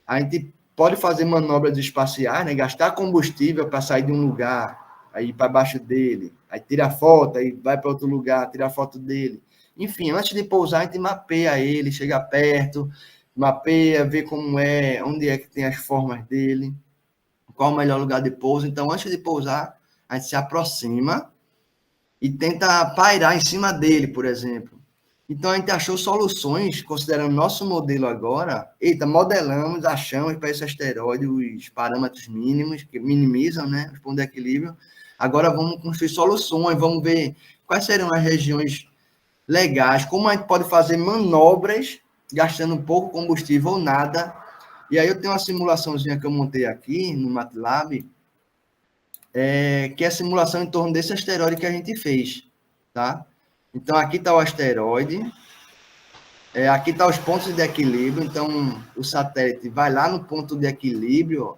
[SPEAKER 2] a gente pode fazer manobras espaciais, né? Gastar combustível para sair de um lugar, aí ir para baixo dele, aí tira foto, aí vai para outro lugar, tira foto dele. Enfim, antes de pousar, a gente mapeia ele, chega perto, mapeia, vê como é, onde é que tem as formas dele, qual o melhor lugar de pouso. Então, antes de pousar, a gente se aproxima e tenta pairar em cima dele, por exemplo. Então, a gente achou soluções, considerando nosso modelo agora, modelamos, achamos para esse asteroide os parâmetros mínimos, que minimizam, né, os pontos de equilíbrio. Agora, vamos construir soluções, vamos ver quais serão as regiões legais, como a gente pode fazer manobras, gastando pouco combustível ou nada. E aí, eu tenho uma simulaçãozinha que eu montei aqui no MATLAB, que é a simulação em torno desse asteroide que a gente fez, tá? Então, aqui está o asteroide, aqui está os pontos de equilíbrio. Então, o satélite vai lá no ponto de equilíbrio, ó,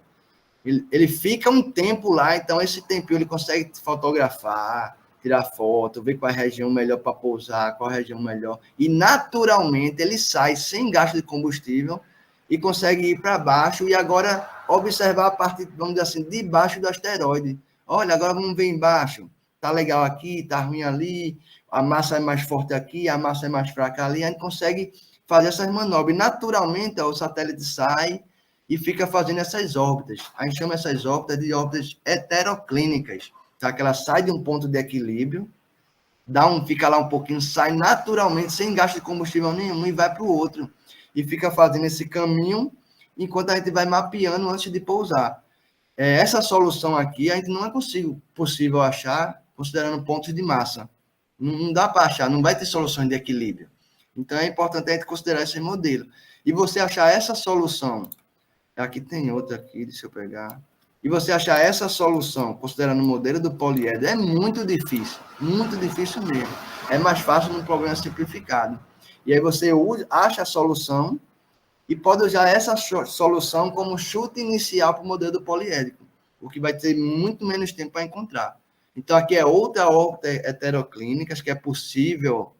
[SPEAKER 2] ele fica um tempo lá, então esse tempinho ele consegue fotografar, tirar foto, ver qual é a região melhor para pousar, qual é a região melhor, e naturalmente ele sai sem gasto de combustível e consegue ir para baixo e agora observar a parte, vamos dizer assim, de baixo do asteroide. Olha, agora vamos ver embaixo. Tá legal aqui, tá ruim ali, a massa é mais forte aqui, a massa é mais fraca ali. A gente consegue fazer essas manobras. E, naturalmente, o satélite sai e fica fazendo essas órbitas. A gente chama essas órbitas de órbitas heteroclínicas, tá? Que ela sai de um ponto de equilíbrio, fica lá um pouquinho, sai naturalmente, sem gasto de combustível nenhum, e vai para o outro. E fica fazendo esse caminho, enquanto a gente vai mapeando antes de pousar. Essa solução aqui, a gente não é possível achar, considerando pontos de massa. Não dá para achar, não vai ter soluções de equilíbrio. Então, é importante a gente considerar esse modelo. E você achar essa solução, aqui tem outra aqui, deixa eu pegar. E você achar essa solução, considerando o modelo do poliedro, é muito difícil mesmo. É mais fácil num problema simplificado. E aí você acha a solução e pode usar essa solução como chute inicial para o modelo do poliédrico, o que vai ter muito menos tempo para encontrar. Então, aqui é outra órbita heteroclínica, que é possível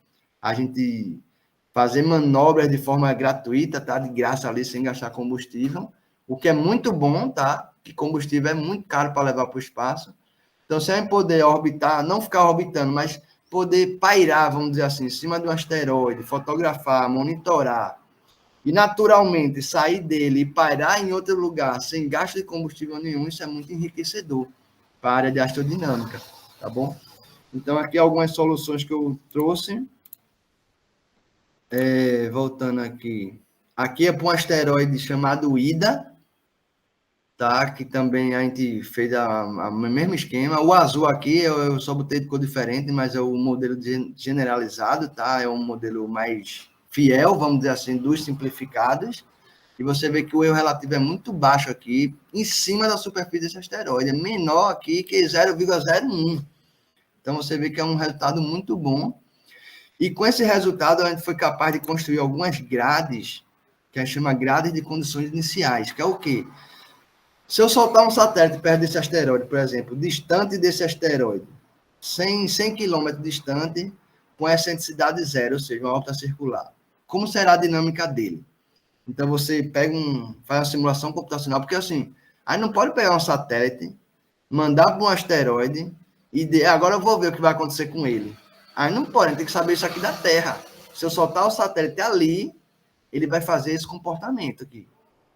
[SPEAKER 2] a gente fazer manobras de forma gratuita, tá? De graça ali, sem gastar combustível, o que é muito bom, tá? Que combustível é muito caro para levar para o espaço. Então, se a gente poder orbitar, não ficar orbitando, mas poder pairar, vamos dizer assim, em cima de um asteroide, fotografar, monitorar, e naturalmente sair dele e pairar em outro lugar sem gasto de combustível nenhum, isso é muito enriquecedor para a área de astrodinâmica, tá bom? Então, aqui algumas soluções que eu trouxe. Voltando aqui. Aqui é para um asteroide chamado Ida, tá? Que também a gente fez o mesmo esquema. O azul aqui, eu só botei de cor diferente, mas é o modelo generalizado, tá? É um modelo mais fiel, vamos dizer assim, dos simplificados. E você vê que o erro relativo é muito baixo aqui, em cima da superfície desse asteroide. É menor aqui que 0,01. Então, você vê que é um resultado muito bom. E com esse resultado, a gente foi capaz de construir algumas grades, que a gente chama grades de condições iniciais, que é o quê? Se eu soltar um satélite perto desse asteroide, por exemplo, distante desse asteroide, 100 km distante, com excentricidade zero, ou seja, uma órbita circular, como será a dinâmica dele? Então, você faz uma simulação computacional, porque assim, aí não pode pegar um satélite, mandar para um asteroide e agora eu vou ver o que vai acontecer com ele. Aí não pode, tem que saber isso aqui da Terra. Se eu soltar o satélite ali, ele vai fazer esse comportamento aqui.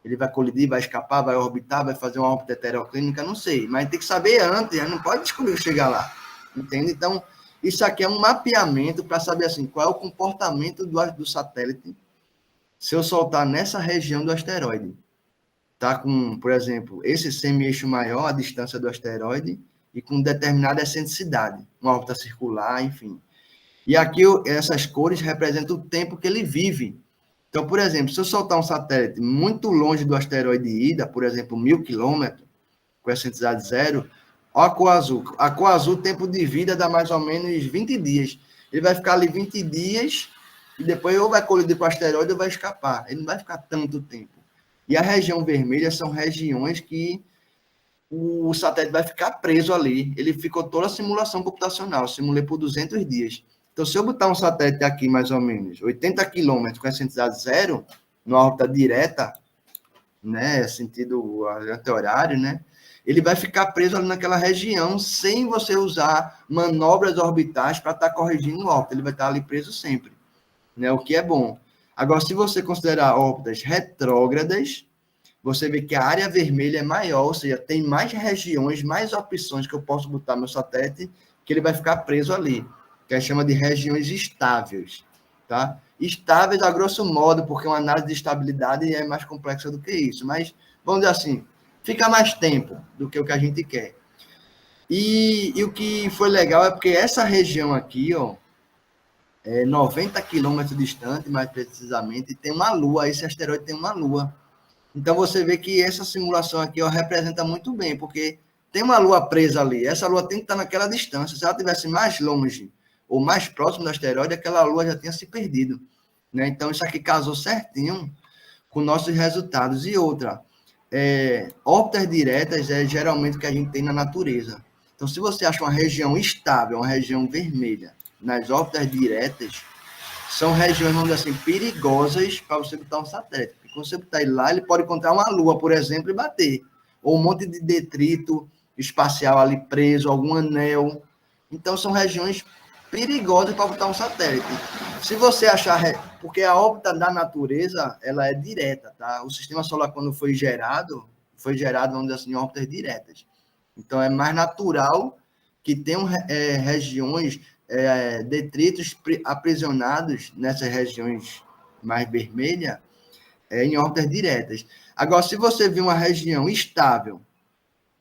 [SPEAKER 2] Ele vai colidir, vai escapar, vai orbitar, vai fazer uma órbita heteroclínica, não sei. Mas tem que saber antes, não pode descobrir chegar lá. Entende? Então, isso aqui é um mapeamento para saber assim, qual é o comportamento do satélite se eu soltar nessa região do asteroide. Tá com, por exemplo, esse semi-eixo maior, a distância do asteroide, e com determinada excentricidade, uma órbita circular, enfim. E aqui essas cores representam o tempo que ele vive. Então, por exemplo, se eu soltar um satélite muito longe do asteroide Ida, por exemplo, 1.000 quilômetros, com excentricidade zero, a cor azul. A cor azul, o tempo de vida dá mais ou menos 20 dias. Ele vai ficar ali 20 dias e depois ou vai colidir com o asteroide ou vai escapar. Ele não vai ficar tanto tempo. E a região vermelha são regiões que o satélite vai ficar preso ali. Ele ficou toda a simulação computacional. Eu simulei por 200 dias. Então, se eu botar um satélite aqui, mais ou menos, 80 quilômetros com excentricidade zero, numa órbita direta, né, sentido anti-horário, né, ele vai ficar preso ali naquela região sem você usar manobras orbitais para estar corrigindo o órbita. Ele vai estar ali preso sempre, né, o que é bom. Agora, se você considerar órbitas retrógradas, você vê que a área vermelha é maior, ou seja, tem mais regiões, mais opções que eu posso botar meu satélite, que ele vai ficar preso ali, que a gente chama de regiões estáveis, tá? Estáveis, a grosso modo, porque uma análise de estabilidade é mais complexa do que isso, mas, vamos dizer assim, fica mais tempo do que o que a gente quer. E o que foi legal é porque essa região aqui, ó, é 90 quilômetros distante, mais precisamente, tem uma lua, esse asteroide tem uma lua. Então, você vê que essa simulação aqui ó, representa muito bem, porque tem uma lua presa ali. Essa lua tem que estar naquela distância. Se ela estivesse mais longe ou mais próximo do asteroide, aquela lua já tinha se perdido. Né? Então, isso aqui casou certinho com nossos resultados. E outra, órbitas diretas é geralmente o que a gente tem na natureza. Então, se você acha uma região estável, uma região vermelha, nas órbitas diretas, são regiões, vamos dizer assim, perigosas para você botar um satélite. Porque quando você botar ele lá, ele pode encontrar uma lua, por exemplo, e bater. Ou um monte de detrito espacial ali preso, algum anel. Então, são regiões perigosas para botar um satélite. Se você achar... Porque a órbita da natureza, ela é direta, tá? O sistema solar, quando foi gerado, vamos dizer assim, em órbitas diretas. Então, é mais natural que tenham regiões detritos aprisionados nessas regiões mais vermelhas em órbitas diretas. Agora, se você vir uma região estável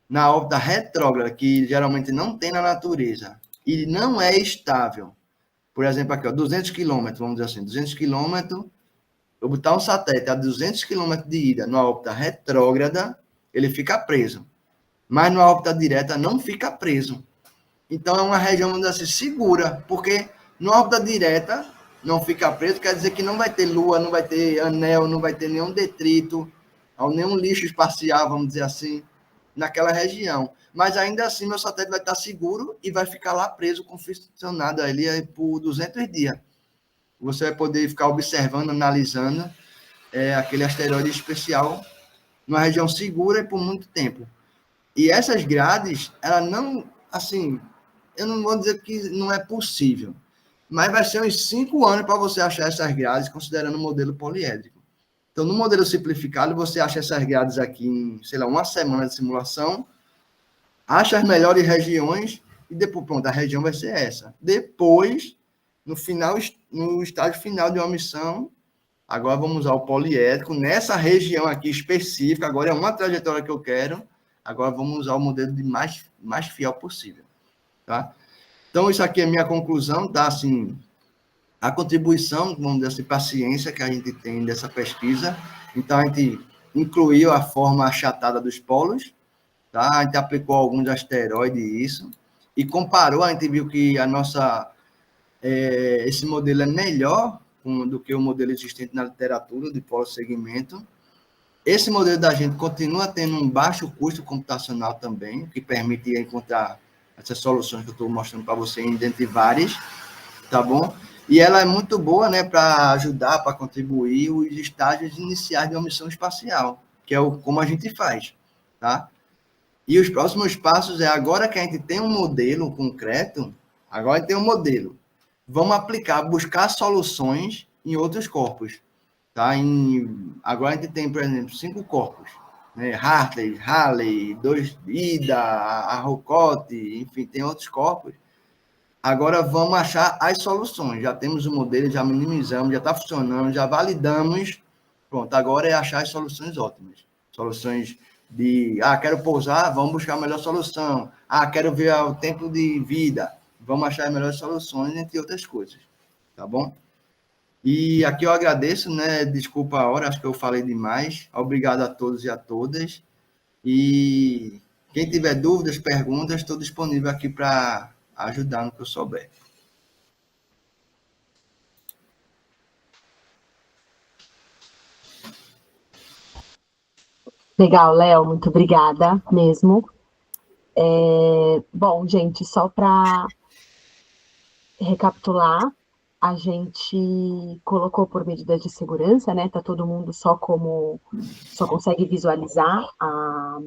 [SPEAKER 2] na órbita retrógrada, que geralmente não tem na natureza, e não é estável, por exemplo, aqui, ó, 200 quilômetros, vamos dizer assim, 200 quilômetros, eu botar um satélite a 200 quilômetros de ida numa órbita retrógrada, ele fica preso. Mas numa órbita direta não fica preso. Então, é uma região, vamos dizer assim, segura, porque numa órbita direta, não fica preso, quer dizer que não vai ter lua, não vai ter anel, não vai ter nenhum detrito, nenhum lixo espacial, vamos dizer assim, naquela região. Mas, ainda assim, meu satélite vai estar seguro e vai ficar lá preso, confeccionado ali por 200 dias. Você vai poder ficar observando, analisando aquele asteroide especial numa região segura e por muito tempo. E essas grades, ela não, assim, eu não vou dizer que não é possível, mas vai ser uns 5 anos para você achar essas grades, considerando o modelo poliédrico. Então, no modelo simplificado, você acha essas grades aqui em, sei lá, uma semana de simulação, acha as melhores regiões e depois, pronto, a região vai ser essa. Depois, no final, no estágio final de uma missão, agora vamos usar o poliédrico nessa região aqui específica, agora é uma trajetória que eu quero, agora vamos usar o modelo de mais fiel possível, tá? Então, isso aqui é minha conclusão, tá? Assim, a contribuição, vamos dizer assim, para a ciência que a gente tem dessa pesquisa. Então, a gente incluiu a forma achatada dos polos, tá? A gente aplicou alguns asteroides isso, e comparou, a gente viu que esse modelo é melhor do que o modelo existente na literatura de polo-segmento. Esse modelo da gente continua tendo um baixo custo computacional também, que permite encontrar essas soluções que eu estou mostrando para você, dentre várias, tá bom? E ela é muito boa, né, para ajudar, para contribuir os estágios iniciais de uma missão espacial, que é como a gente faz, tá? E os próximos passos é, agora que a gente tem um modelo concreto, agora a gente tem um modelo, vamos aplicar, buscar soluções em outros corpos, tá? Agora a gente tem, por exemplo, 5 corpos, né? Hartley, Halley, 2 Ida, a Rocote, enfim, tem outros corpos. Agora vamos achar as soluções. Já temos o modelo, já minimizamos, já está funcionando, já validamos. Pronto, agora é achar as soluções ótimas. Soluções de, quero pousar, vamos buscar a melhor solução. Quero ver o tempo de vida, vamos achar as melhores soluções, entre outras coisas. Tá bom? E aqui eu agradeço, né? Desculpa a hora, acho que eu falei demais. Obrigado a todos e a todas. E quem tiver dúvidas, perguntas, estou disponível aqui para ajudar no que eu souber.
[SPEAKER 1] Legal, Léo, muito obrigada mesmo. Bom, gente, só para recapitular, a gente colocou por medidas de segurança, né? Tá todo mundo só consegue visualizar a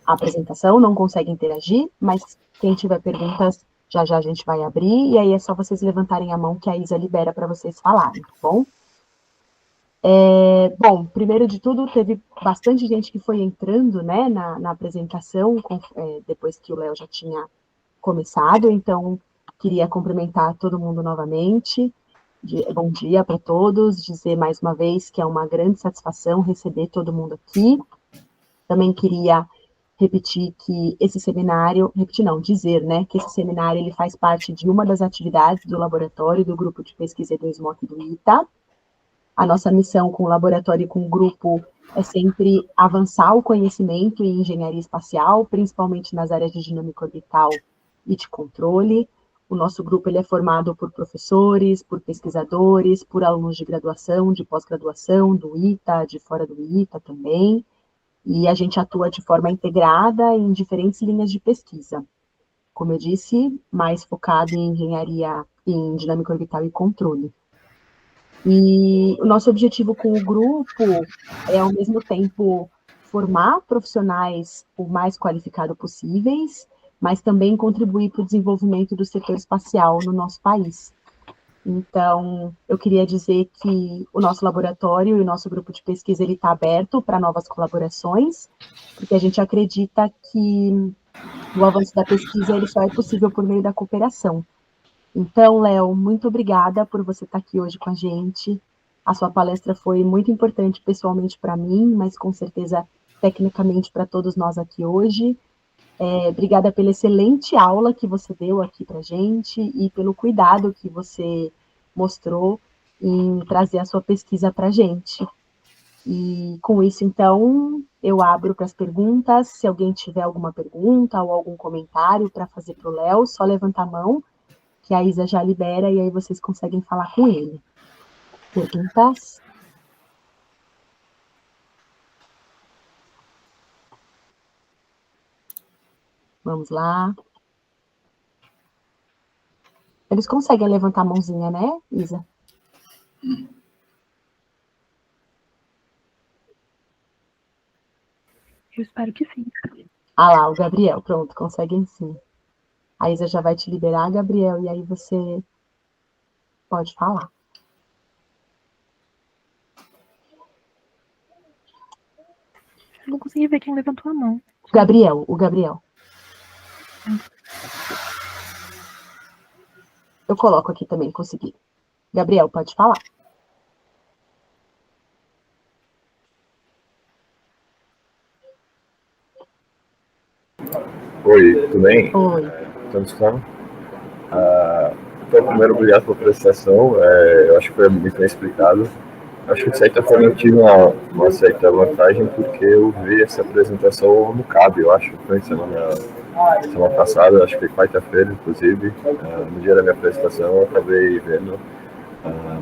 [SPEAKER 1] apresentação, não consegue interagir, mas quem tiver perguntas, já a gente vai abrir, e aí é só vocês levantarem a mão que a Isa libera para vocês falarem, tá bom? Bom, primeiro de tudo, teve bastante gente que foi entrando, né, na apresentação, depois que o Léo já tinha começado, então queria cumprimentar todo mundo novamente. Bom dia para todos, dizer mais uma vez que é uma grande satisfação receber todo mundo aqui. Também queria repetir que esse seminário, dizer, né, que esse seminário ele faz parte de uma das atividades do laboratório do Grupo de Pesquisa E2MOC do ITA. A nossa missão com o laboratório e com o grupo é sempre avançar o conhecimento em engenharia espacial, principalmente nas áreas de dinâmica orbital e de controle. O nosso grupo ele é formado por professores, por pesquisadores, por alunos de graduação, de pós-graduação, do ITA, de fora do ITA também, e a gente atua de forma integrada em diferentes linhas de pesquisa. Como eu disse, mais focado em engenharia, em dinâmica orbital e controle. E o nosso objetivo com o grupo é, ao mesmo tempo, formar profissionais o mais qualificados possíveis, mas também contribuir para o desenvolvimento do setor espacial no nosso país. Então, eu queria dizer que o nosso laboratório e o nosso grupo de pesquisa ele está aberto para novas colaborações, porque a gente acredita que o avanço da pesquisa ele só é possível por meio da cooperação. Então, Léo, muito obrigada por você estar aqui hoje com a gente. A sua palestra foi muito importante pessoalmente para mim, mas com certeza tecnicamente para todos nós aqui hoje. Obrigada pela excelente aula que você deu aqui para a gente e pelo cuidado que você mostrou em trazer a sua pesquisa para a gente. E com isso, então, eu abro para as perguntas. Se alguém tiver alguma pergunta ou algum comentário para fazer para o Léo, só levanta a mão, que a Isa já libera e aí vocês conseguem falar com ele. Perguntas? Vamos lá. Eles conseguem levantar a mãozinha, né, Isa?
[SPEAKER 3] Eu espero que sim.
[SPEAKER 1] Ah lá, o Gabriel, pronto, conseguem sim. A Isa já vai te liberar, Gabriel, e aí você pode falar.
[SPEAKER 3] Eu não consegui ver quem levantou a mão.
[SPEAKER 1] O Gabriel. Eu coloco aqui também, consegui. Gabriel, pode falar.
[SPEAKER 4] Oi, tudo bem?
[SPEAKER 1] Oi.
[SPEAKER 4] Estão me escutando? Então, primeiro, obrigado pela apresentação. Eu acho que foi muito bem explicado. Acho que, de certa forma, eu tive uma certa vantagem porque eu vi essa apresentação no CAB, eu acho. Foi semana passada, acho que foi quarta-feira, inclusive. No dia da minha apresentação, eu acabei vendo.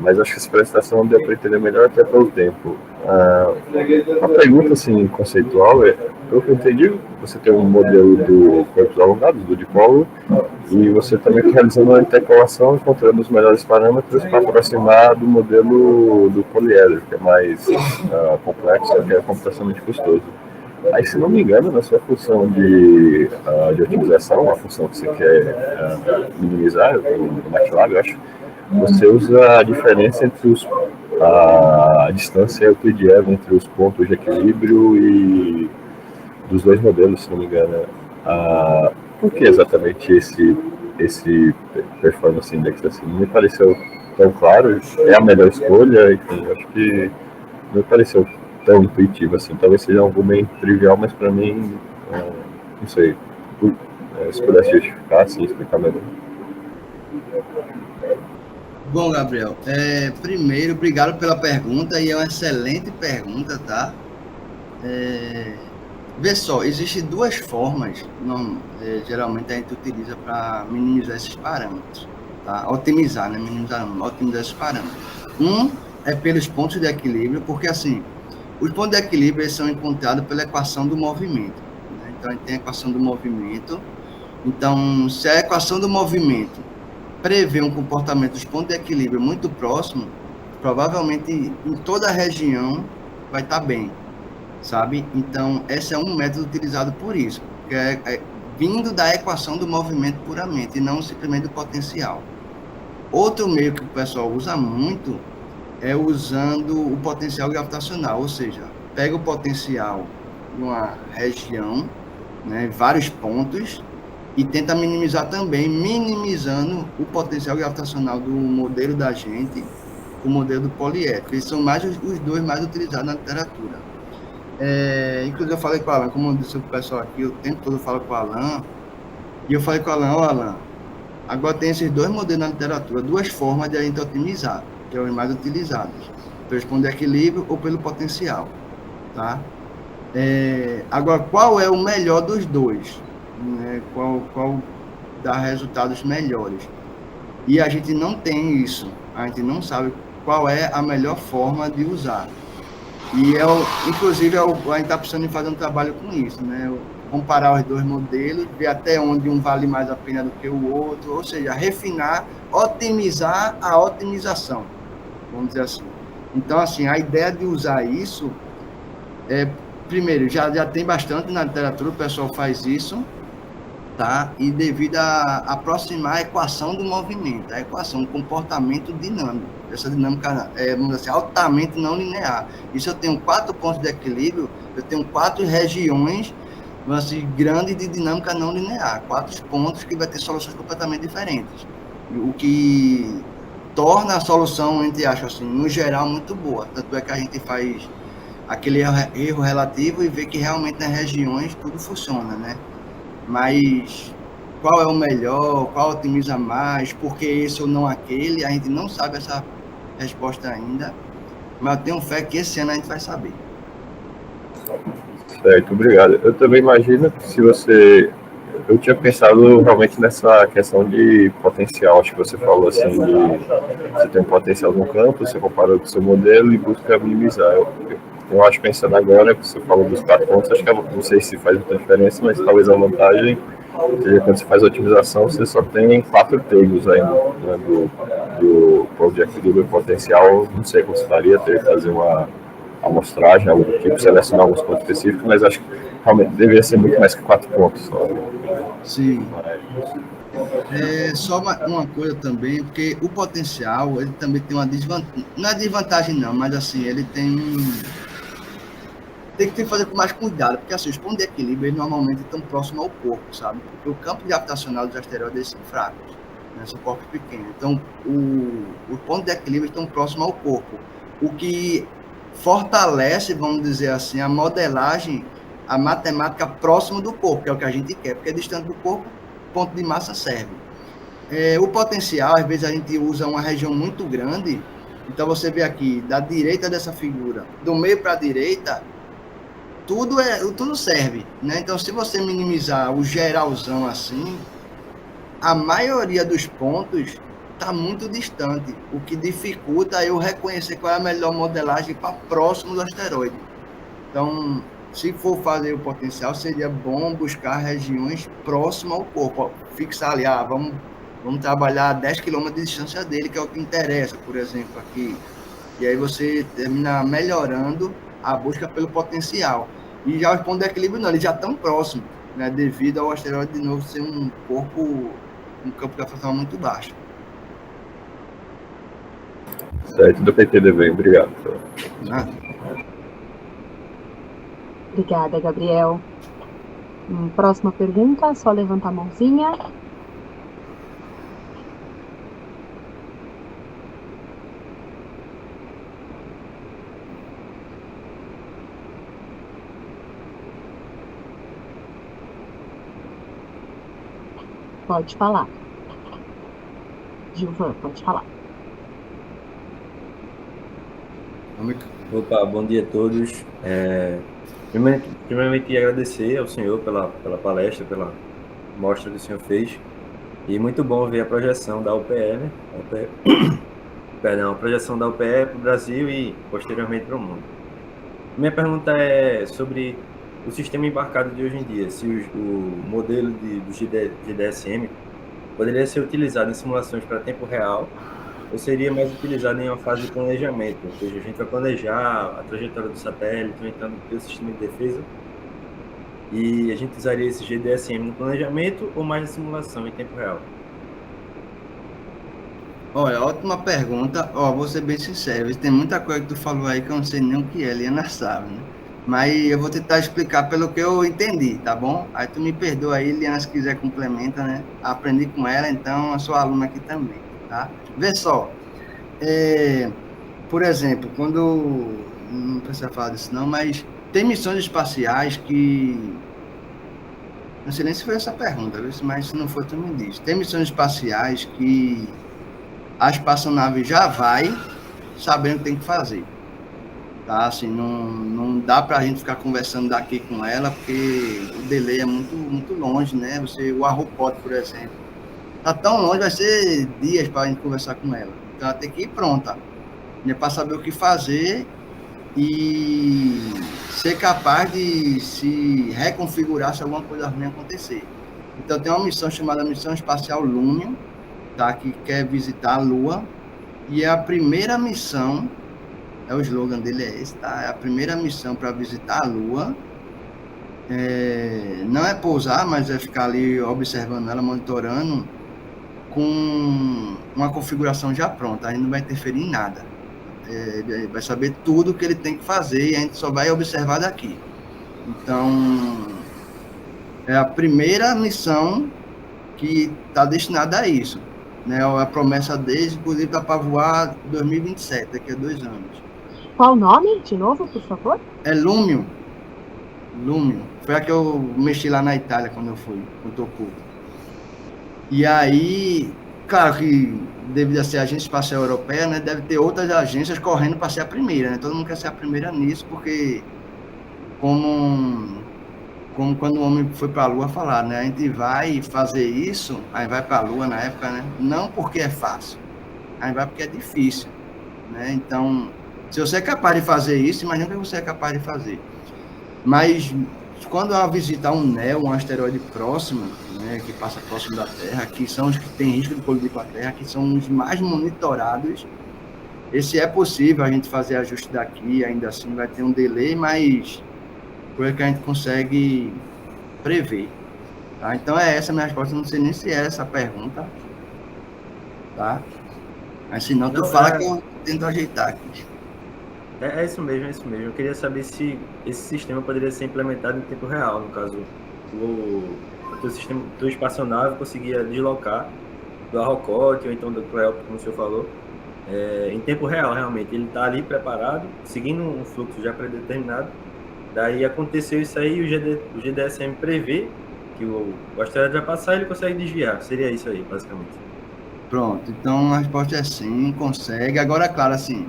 [SPEAKER 4] Mas acho que essa prestação deu para entender melhor até pelo tempo. A pergunta assim, conceitual é, pelo que eu entendi, você tem um modelo do corpos alongados, do dipolo, e você também está realizando uma intercalação, encontrando os melhores parâmetros para aproximar do modelo do poliédro, que é mais complexo, que é computacionalmente custoso. Aí, se não me engano, na sua função de otimização, a função que você quer minimizar, no MATLAB, eu acho, você usa a diferença entre a distância euclidiana entre os pontos de equilíbrio e dos dois modelos, se não me engano. Por que exatamente esse performance index assim? Não me pareceu tão claro, é a melhor escolha, enfim, acho que não me pareceu tão intuitivo assim. Talvez seja algo meio trivial, mas para mim, não sei, se pudesse justificar, assim, explicar melhor.
[SPEAKER 2] Bom, Gabriel, primeiro, obrigado pela pergunta, e é uma excelente pergunta, tá? Vê só, existem duas formas, geralmente a gente utiliza para minimizar esses parâmetros, tá? Otimizar, né? Minimizar não, otimizar esses parâmetros. Um é pelos pontos de equilíbrio, porque assim, os pontos de equilíbrio eles são encontrados pela equação do movimento, né? Então a gente tem a equação do movimento. Então, se a equação do movimento prevê um comportamento dos pontos de equilíbrio muito próximo, provavelmente em toda a região vai estar bem, sabe? Então, esse é um método utilizado por isso, que é vindo da equação do movimento puramente, e não simplesmente do potencial. Outro meio que o pessoal usa muito é usando o potencial gravitacional, ou seja, pega o potencial de uma região, né, vários pontos, e tenta minimizar também, minimizando o potencial gravitacional do modelo da gente, o modelo do poliédrico. Eles são mais os dois mais utilizados na literatura. Inclusive, eu falei com o Alan, como eu disse para o pessoal aqui, o tempo todo eu falo com o Alan, e eu falei com o Alan, Alan, agora tem esses dois modelos na literatura, duas formas de a gente otimizar, que são os mais utilizados, pelo ponto de equilíbrio ou pelo potencial, tá? Agora, qual é o melhor dos dois? Né? Qual dá resultados melhores? E a gente não tem isso, a gente não sabe qual é a melhor forma de usar. E inclusive a gente está precisando fazer um trabalho com isso, né? Comparar os dois modelos, ver até onde um vale mais a pena do que o outro, ou seja, refinar, otimizar a otimização, vamos dizer assim. Então, assim, a ideia de usar isso primeiro, já tem bastante na literatura, o pessoal faz isso, tá? E devido a aproximar a equação do movimento, a equação do comportamento dinâmico. Essa dinâmica vamos dizer assim, altamente não linear. E se eu tenho 4 pontos de equilíbrio, eu tenho 4 regiões assim, grandes de dinâmica não linear, 4 pontos que vai ter soluções completamente diferentes. O que torna a solução, entre aspas, assim, no geral, muito boa. Tanto é que a gente faz aquele erro relativo e vê que realmente nas regiões tudo funciona, né? Mas qual é o melhor, qual otimiza mais, por que esse ou não aquele, a gente não sabe essa resposta ainda, mas eu tenho fé que esse ano a gente vai saber.
[SPEAKER 4] Certo, obrigado. Eu também imagino que se você... Eu tinha pensado realmente nessa questão de potencial, acho que você falou assim, você tem um potencial no campo, você compara com o seu modelo e busca minimizar. Eu acho, pensando agora, que você falou dos 4 pontos, acho que não sei se faz muita diferença, mas talvez a vantagem seja quando você faz a otimização, você só tem 4 tables ainda, né, do ponto de equilíbrio potencial, não sei como você faria, teria que fazer uma amostragem, algo do tipo, selecionar alguns pontos específicos, mas acho que realmente deveria ser muito mais que 4 pontos só.
[SPEAKER 2] Sim. Só uma coisa também, porque o potencial, ele também tem uma desvantagem, não é desvantagem não, mas assim, ele tem que fazer com mais cuidado, porque assim, os pontos de equilíbrio eles normalmente estão próximos ao corpo, sabe? Porque o campo gravitacional dos asteroides são fracos, né? São corpos pequenos. Então, os pontos de equilíbrio estão próximos ao corpo, o que fortalece, vamos dizer assim, a modelagem, a matemática próxima do corpo, que é o que a gente quer, porque distante do corpo, ponto de massa serve. O potencial, às vezes a gente usa uma região muito grande, então você vê aqui, da direita dessa figura, do meio para a direita, tudo serve, né? Então, se você minimizar o geralzão assim, a maioria dos pontos está muito distante, o que dificulta eu reconhecer qual é a melhor modelagem para próximo do asteroide. Então, se for fazer o potencial, seria bom buscar regiões próximas ao corpo, fixar ali, vamos trabalhar a 10 km de distância dele, que é o que interessa, por exemplo, aqui. E aí você termina melhorando a busca pelo potencial. E já os pontos de equilíbrio não, eles já estão próximos, né, devido ao asteroide de novo ser um campo de gravitação muito baixo.
[SPEAKER 4] Certo, deu para entender bem, obrigado.
[SPEAKER 1] Obrigada, Gabriel. Próxima pergunta, só levantar a mãozinha. Pode falar. Gilvan, pode falar.
[SPEAKER 5] Opa, bom dia a todos. Primeiramente, agradecer ao senhor pela palestra, pela mostra que o senhor fez. E muito bom ver a projeção da UPE, né? A projeção da UPE para o Brasil e posteriormente para o mundo. Minha pergunta é sobre o sistema embarcado de hoje em dia, se o modelo do GDSM poderia ser utilizado em simulações para tempo real ou seria mais utilizado em uma fase de planejamento, ou seja, a gente vai planejar a trajetória do satélite, então ter o sistema de defesa, e a gente usaria esse GDSM no planejamento ou mais na simulação em tempo real?
[SPEAKER 2] Olha, ótima pergunta. Vou ser bem sincero, tem muita coisa que tu falou aí que eu não sei nem o que é, Liana sabe, né? Mas eu vou tentar explicar pelo que eu entendi, tá bom? Aí tu me perdoa aí, Liana, se quiser complementa, né? Aprendi com ela, então eu sou aluna aqui também, tá? Vê só, por exemplo, não precisa falar disso não, mas tem missões espaciais que, não sei nem se foi essa pergunta, mas se não for, tu me diz. Tem missões espaciais que a espaçonave já vai sabendo o que tem que fazer. Tá? Assim, não dá para a gente ficar conversando daqui com ela, porque o delay é muito longe, né? O Arropote, por exemplo, tá tão longe, vai ser dias para a gente conversar com ela. Então, ela tem que ir pronta, né? Para saber o que fazer e ser capaz de se reconfigurar se alguma coisa ruim acontecer. Então, tem uma missão chamada Missão Espacial Lumion, tá? Que quer visitar a Lua, e é a primeira missão, o slogan dele é esse, tá? É a primeira missão para visitar a Lua. Não é pousar, mas é ficar ali observando ela, monitorando, com uma configuração já pronta. A gente não vai interferir em nada. Vai saber tudo o que ele tem que fazer e a gente só vai observar daqui. Então, é a primeira missão que está destinada a isso, né? A promessa deles, inclusive, está para voar em 2027, daqui a 2 anos.
[SPEAKER 1] Qual o nome, de novo, por favor?
[SPEAKER 2] É Lumion. Foi a que eu mexi lá na Itália, quando eu fui, com o Toku. E aí, claro que, devido a ser a Agência Espacial Europeia, né, deve ter outras agências correndo para ser a primeira, né? Todo mundo quer ser a primeira nisso, porque, como quando o homem foi para a Lua falar, né? A gente vai fazer isso, aí vai para a Lua na época, né? Não porque é fácil, aí vai porque é difícil, né? Então, se você é capaz de fazer isso, imagina o que você é capaz de fazer. Mas, quando ela visitar um NEO, um asteroide próximo, né, que passa próximo da Terra, que são os que têm risco de colidir com a Terra, que são os mais monitorados, esse é possível a gente fazer ajuste daqui, ainda assim vai ter um delay, mas coisa que a gente consegue prever. Tá? Então, essa a minha resposta. Não sei nem se é essa a pergunta. Tá? Mas se não, tu fala que eu tento ajeitar aqui.
[SPEAKER 5] É isso mesmo, é isso mesmo. Eu queria saber se esse sistema poderia ser implementado em tempo real, no caso, o teu espaçonave conseguia deslocar do Arrocote ou então do Cleópatra, como o senhor falou, em tempo real, realmente. Ele está ali preparado, seguindo um fluxo já predeterminado. Daí aconteceu isso aí, o GDSM prevê que o asteroide vai passar e ele consegue desviar. Seria isso aí, basicamente.
[SPEAKER 2] Pronto, então a resposta é sim, consegue. Agora, claro, assim,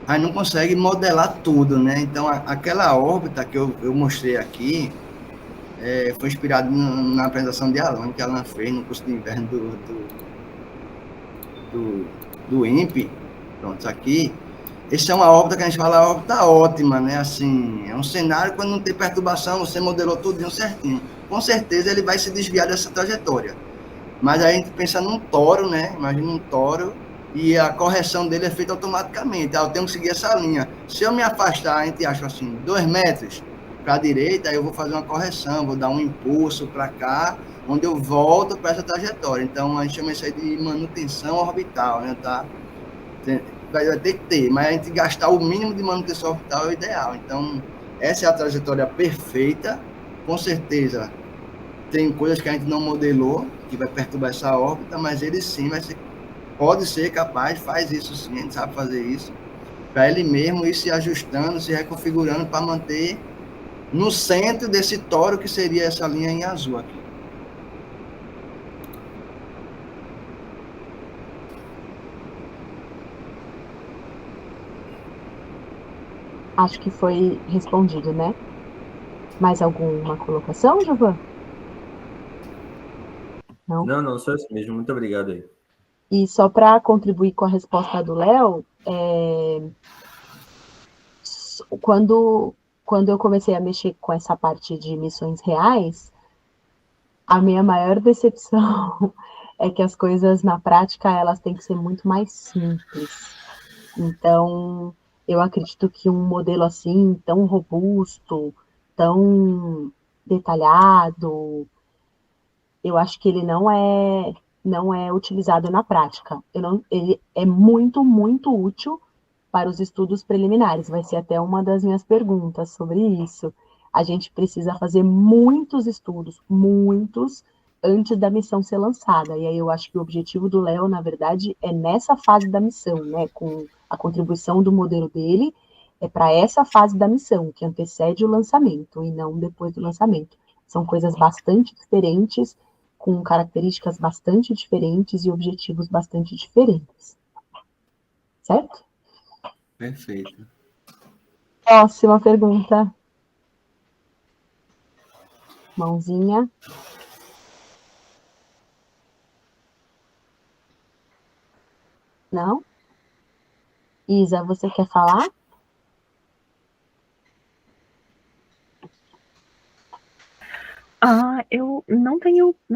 [SPEAKER 2] aí não consegue modelar tudo, né? Então, aquela órbita que eu mostrei aqui foi inspirado na apresentação de Alan, que Alan fez no curso de inverno do INPE, pronto, isso aqui, essa é uma órbita que a gente fala, a órbita ótima, né? Assim, é um cenário quando não tem perturbação, você modelou tudo certinho. Com certeza ele vai se desviar dessa trajetória. Mas a gente pensa num toro, né? Imagina um toro e a correção dele é feita automaticamente. Eu tenho que seguir essa linha. Se eu me afastar, a gente acha assim, 2 metros para a direita, aí eu vou fazer uma correção, vou dar um impulso para cá, onde eu volto para essa trajetória. Então, a gente chama isso aí de manutenção orbital, né? Tá? Vai ter que ter, mas a gente gastar o mínimo de manutenção orbital é o ideal. Então, essa é a trajetória perfeita. Com certeza, tem coisas que a gente não modelou, que vai perturbar essa órbita, mas ele sim pode ser capaz, faz isso sim, a gente sabe fazer isso, para ele mesmo ir se ajustando, se reconfigurando para manter no centro desse toro que seria essa linha em azul aqui.
[SPEAKER 1] Acho que foi respondido, né? Mais alguma colocação, Giovanni? Não?
[SPEAKER 5] Não, só isso mesmo. Muito obrigado aí.
[SPEAKER 1] E só para contribuir com a resposta do Léo, quando eu comecei a mexer com essa parte de missões reais, a minha maior decepção é que as coisas na prática elas têm que ser muito mais simples. Então, eu acredito que um modelo assim, tão robusto, tão detalhado, eu acho que ele não é utilizado na prática. Ele é muito, muito útil para os estudos preliminares. Vai ser até uma das minhas perguntas sobre isso. A gente precisa fazer muitos estudos, muitos, antes da missão ser lançada. E aí eu acho que o objetivo do Léo, na verdade, é nessa fase da missão, né? Com a contribuição do modelo dele, é para essa fase da missão, que antecede o lançamento, e não depois do lançamento. São coisas bastante diferentes, com características bastante diferentes e objetivos bastante diferentes. Certo?
[SPEAKER 2] Perfeito.
[SPEAKER 1] Próxima pergunta. Mãozinha. Não? Isa, você quer falar?
[SPEAKER 3] Eu não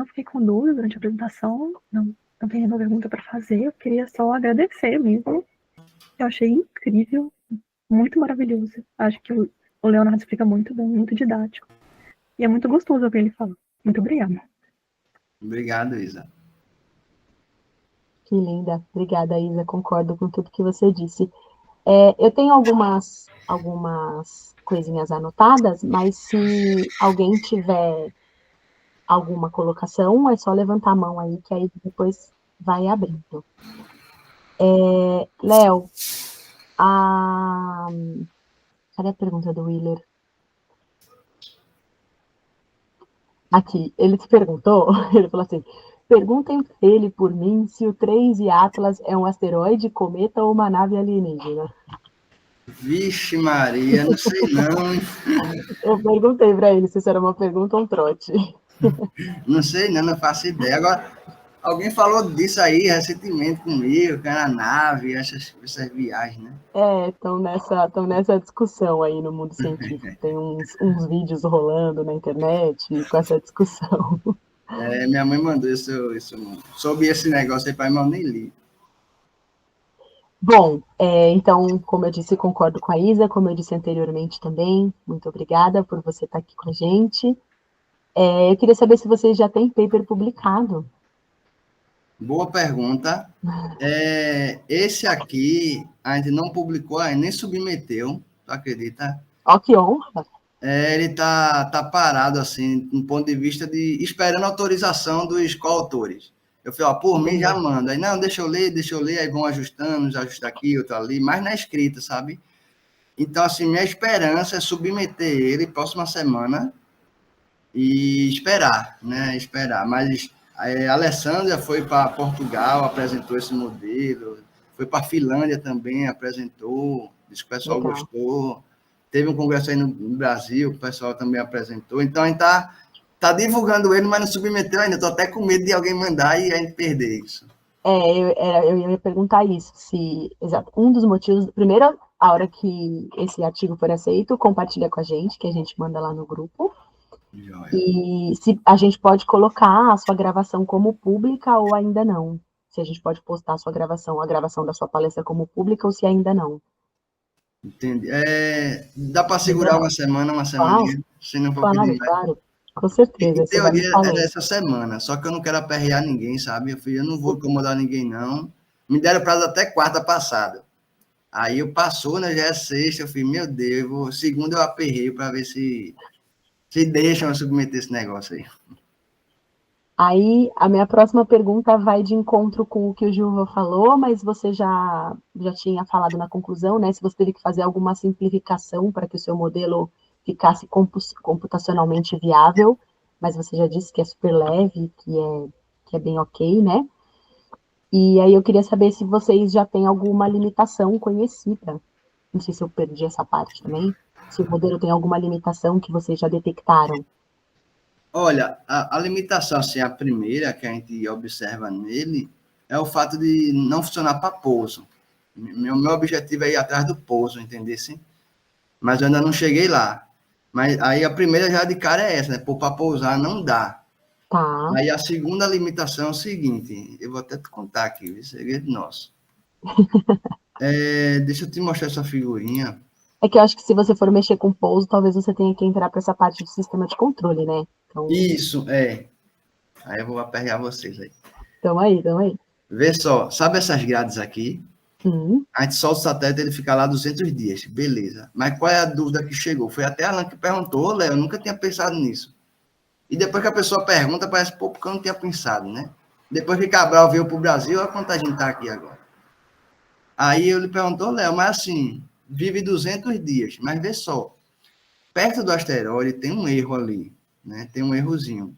[SPEAKER 3] fiquei com dúvida durante a apresentação, não tenho nenhuma pergunta para fazer, eu queria só agradecer mesmo. Eu achei incrível, muito maravilhoso. Acho que o Leonardo explica muito bem, muito didático. E é muito gostoso ouvir ele falar. Muito obrigada.
[SPEAKER 2] Obrigado, Isa.
[SPEAKER 1] Que linda. Obrigada, Isa. Concordo com tudo que você disse. Eu tenho algumas coisinhas anotadas, mas se alguém tiver alguma colocação, é só levantar a mão aí, que aí depois vai abrindo. Léo, cadê a pergunta do Willer? Aqui, ele te perguntou, ele falou assim, perguntem ele por mim se o 3 e Atlas é um asteroide, cometa ou uma nave alienígena.
[SPEAKER 2] Vixe Maria, não sei não.
[SPEAKER 1] Eu perguntei para ele se isso era uma pergunta ou um trote.
[SPEAKER 2] Não sei não faço ideia. Agora, alguém falou disso aí recentemente comigo, que era nave, essas viagens, né?
[SPEAKER 1] Estão nessa discussão aí no mundo científico. Tem uns vídeos rolando na internet com essa discussão.
[SPEAKER 2] Minha mãe mandou isso sobre esse negócio aí, pai, mas eu nem li.
[SPEAKER 1] Bom, então, como eu disse, concordo com a Isa, como eu disse anteriormente também, muito obrigada por você estar aqui com a gente. Eu queria saber se vocês já têm paper publicado.
[SPEAKER 2] Boa pergunta. Esse aqui, a gente não publicou, nem submeteu, tu acredita?
[SPEAKER 1] Ó, que honra!
[SPEAKER 2] Ele tá parado, assim, do ponto de vista de esperando autorização dos coautores. Eu falei, por mim já manda. Aí, não, deixa eu ler, aí vão ajustando, já ajusta aqui, outro ali, mas na escrita, sabe? Então, assim, minha esperança é submeter ele próxima semana e esperar, né? Esperar. Mas a Alessandra foi para Portugal, apresentou esse modelo, foi para a Finlândia também, apresentou, disse que o pessoal gostou. Teve um congresso aí no Brasil, que o pessoal também apresentou. Então, a gente tá divulgando ele, mas não submeteu ainda. Estou até com medo de alguém mandar e a gente perder isso.
[SPEAKER 1] Eu ia perguntar isso, se exato, um dos motivos, primeiro, a hora que esse artigo for aceito, compartilha com a gente, que a gente manda lá no grupo,
[SPEAKER 2] Joia.
[SPEAKER 1] e se a gente pode colocar a sua gravação como pública ou ainda não, se a gente pode postar a gravação da sua palestra como pública ou se ainda não.
[SPEAKER 2] Entendi. Dá para segurar uma
[SPEAKER 1] Claro,
[SPEAKER 2] semaninha, se não for pedir
[SPEAKER 1] claro,
[SPEAKER 2] mais.
[SPEAKER 1] claro, com certeza,
[SPEAKER 2] Em
[SPEAKER 1] você vai me
[SPEAKER 2] teoria era
[SPEAKER 1] falando.
[SPEAKER 2] essa semana, só que eu não quero aperrear ninguém, sabe? Eu não vou incomodar ninguém, não. Me deram prazo até quarta passada. Aí eu passou, né? Já é sexta, eu falei, meu Deus, segunda eu aperrei para ver se deixam eu submeter esse negócio aí.
[SPEAKER 1] Aí, a minha próxima pergunta vai de encontro com o que o Gilva falou, mas você já tinha falado na conclusão, né? Se você teve que fazer alguma simplificação para que o seu modelo ficasse computacionalmente viável, mas você já disse que é super leve, que é bem ok, né? E aí eu queria saber se vocês já têm alguma limitação conhecida. Não sei se eu perdi essa parte também. Se o modelo tem alguma limitação que vocês já detectaram.
[SPEAKER 2] Olha, a limitação, assim, a primeira que a gente observa nele é o fato de não funcionar para pouso. Meu objetivo é ir atrás do pouso, entendeu? Mas eu ainda não cheguei lá. Mas aí a primeira já de cara é essa, né? Para pousar não dá.
[SPEAKER 1] Tá.
[SPEAKER 2] Aí a segunda limitação é o seguinte, eu vou até te contar aqui, é segredo nosso. Deixa eu te mostrar essa figurinha.
[SPEAKER 1] É que eu acho que se você for mexer com pouso, talvez você tenha que entrar para essa parte do sistema de controle, né? Então,
[SPEAKER 2] Isso, é. Aí eu vou aperrear vocês aí.
[SPEAKER 1] tamo aí, tamo aí.
[SPEAKER 2] Vê só, sabe essas grades aqui?
[SPEAKER 1] Sim,
[SPEAKER 2] A gente solta o satélite, ele fica lá 200 dias. Beleza. Mas qual é a dúvida que chegou? Foi até a Alan que perguntou, Léo, eu nunca tinha pensado nisso. E depois que a pessoa pergunta, parece, pô, porque eu não tinha pensado, né? Depois que Cabral veio para o Brasil, olha quanta gente está aqui agora. Aí ele perguntou, Léo, mas assim, vive 200 dias, mas vê só, perto do asteroide tem um erro ali, né? Tem um errozinho.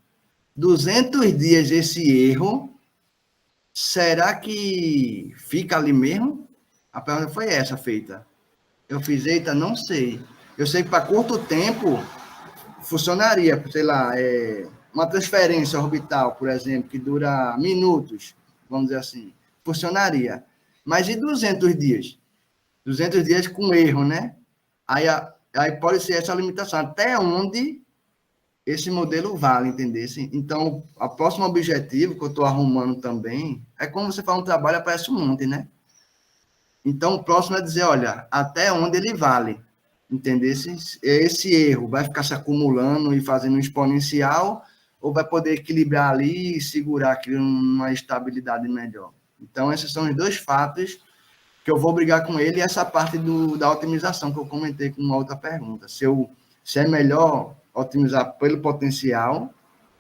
[SPEAKER 2] 200 dias esse erro, será que fica ali mesmo? A pergunta foi essa feita. Eu fiz, eita, não sei. Eu sei que para curto tempo funcionaria, sei lá, uma transferência orbital, por exemplo, que dura minutos, vamos dizer assim, funcionaria. Mas e 200 dias? 200 dias com erro, né? Aí pode ser essa limitação. Até onde esse modelo vale, entender? Então, o próximo objetivo que eu estou arrumando também é como você faz um trabalho, aparece um monte, né? Então, o próximo é dizer, olha, até onde ele vale, entender? Esse erro vai ficar se acumulando e fazendo um exponencial ou vai poder equilibrar ali e segurar aquilo numa estabilidade melhor. Então, esses são os dois fatos que eu vou brigar com ele e essa parte da otimização que eu comentei com uma outra pergunta. Se é melhor otimizar pelo potencial,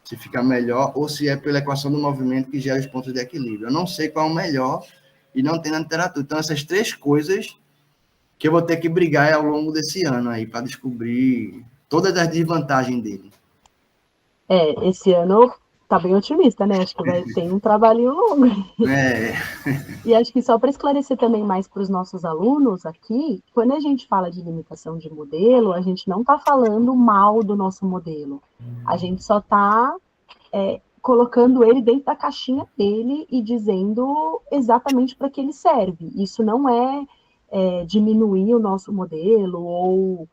[SPEAKER 2] se fica melhor, ou se é pela equação do movimento que gera os pontos de equilíbrio. Eu não sei qual é o melhor e não tem na literatura. Então, essas três coisas que eu vou ter que brigar ao longo desse ano aí, para descobrir todas as desvantagens dele.
[SPEAKER 1] Esse ano tá bem otimista, né? Acho que ter um trabalhinho longo. E acho que só para esclarecer também mais para os nossos alunos aqui, quando a gente fala de limitação de modelo, a gente não está falando mal do nosso modelo. A gente só está colocando ele dentro da caixinha dele e dizendo exatamente para que ele serve. Isso não é diminuir o nosso modelo ou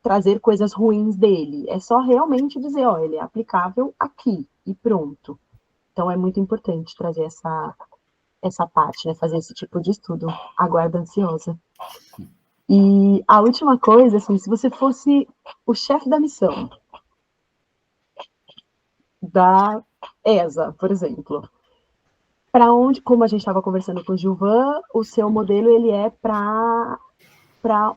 [SPEAKER 1] trazer coisas ruins dele. É só realmente dizer, ó, ele é aplicável aqui e pronto. Então é muito importante trazer essa parte, né? Fazer esse tipo de estudo. Aguardo ansiosa. E a última coisa, assim, se você fosse o chefe da missão da ESA, por exemplo, para onde, como a gente estava conversando com o Gilvan, o seu modelo ele é para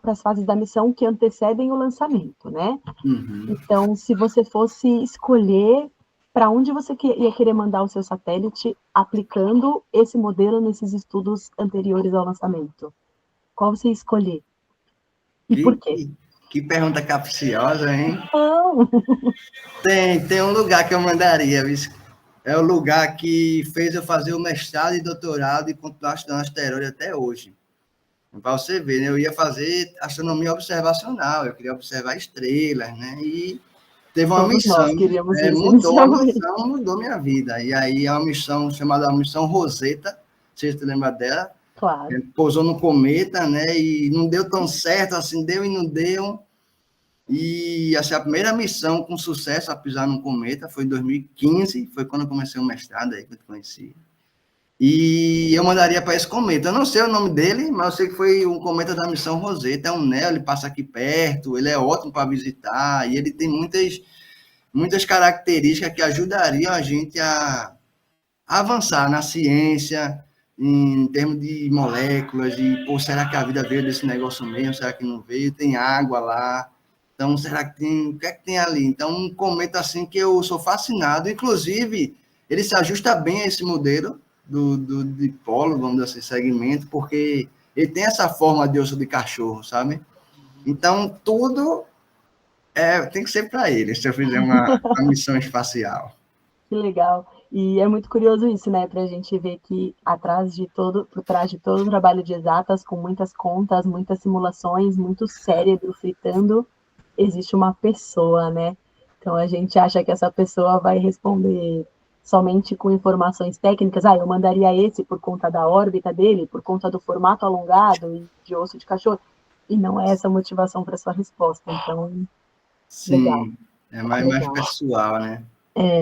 [SPEAKER 1] as fases da missão que antecedem o lançamento, né?
[SPEAKER 2] Uhum.
[SPEAKER 1] Então, se você fosse escolher para onde você ia querer mandar o seu satélite aplicando esse modelo nesses estudos anteriores ao lançamento, qual você ia escolher? E por quê?
[SPEAKER 2] Que pergunta capciosa, hein?
[SPEAKER 1] Não.
[SPEAKER 2] Tem um lugar que eu mandaria, é o lugar que fez eu fazer o mestrado e doutorado e continuar estudando asteroide até hoje. Para você ver, né? Eu ia fazer astronomia observacional, eu queria observar estrelas, né? E teve uma
[SPEAKER 1] Todos
[SPEAKER 2] missão,
[SPEAKER 1] nós queríamos isso
[SPEAKER 2] mudou a
[SPEAKER 1] inicialmente.
[SPEAKER 2] missão, mudou minha vida. E aí é uma missão chamada Missão Rosetta, você se lembra dela?
[SPEAKER 1] Claro.
[SPEAKER 2] Pousou no cometa, né? E não deu tão certo, assim, deu e não deu. E assim, a primeira missão com sucesso a pisar no cometa foi em 2015, foi quando eu comecei o mestrado aí que eu te conheci. E eu mandaria para esse cometa. Eu não sei o nome dele, mas eu sei que foi um cometa da missão Rosetta. É um NEO, ele passa aqui perto, ele é ótimo para visitar e ele tem muitas características que ajudariam a gente a avançar na ciência, em termos de moléculas, de, pô, será que a vida veio desse negócio mesmo? Será que não veio? Tem água lá. Então, será que tem... O que é que tem ali? Então, um cometa assim que eu sou fascinado. Inclusive, ele se ajusta bem a esse modelo do dipolo, vamos dizer assim, segmento, porque ele tem essa forma de osso de cachorro, sabe? Então, tudo tem que ser para ele, se eu fizer uma missão espacial.
[SPEAKER 1] Que legal. E é muito curioso isso, né? Para a gente ver que por trás de todo o trabalho de exatas, com muitas contas, muitas simulações, muito cérebro fritando, existe uma pessoa, né? Então a gente acha que essa pessoa vai responder somente com informações técnicas. Eu mandaria esse por conta da órbita dele, por conta do formato alongado e de osso de cachorro. E não é essa a motivação para sua resposta. Então,
[SPEAKER 2] sim,
[SPEAKER 1] legal.
[SPEAKER 2] É mais pessoal, né?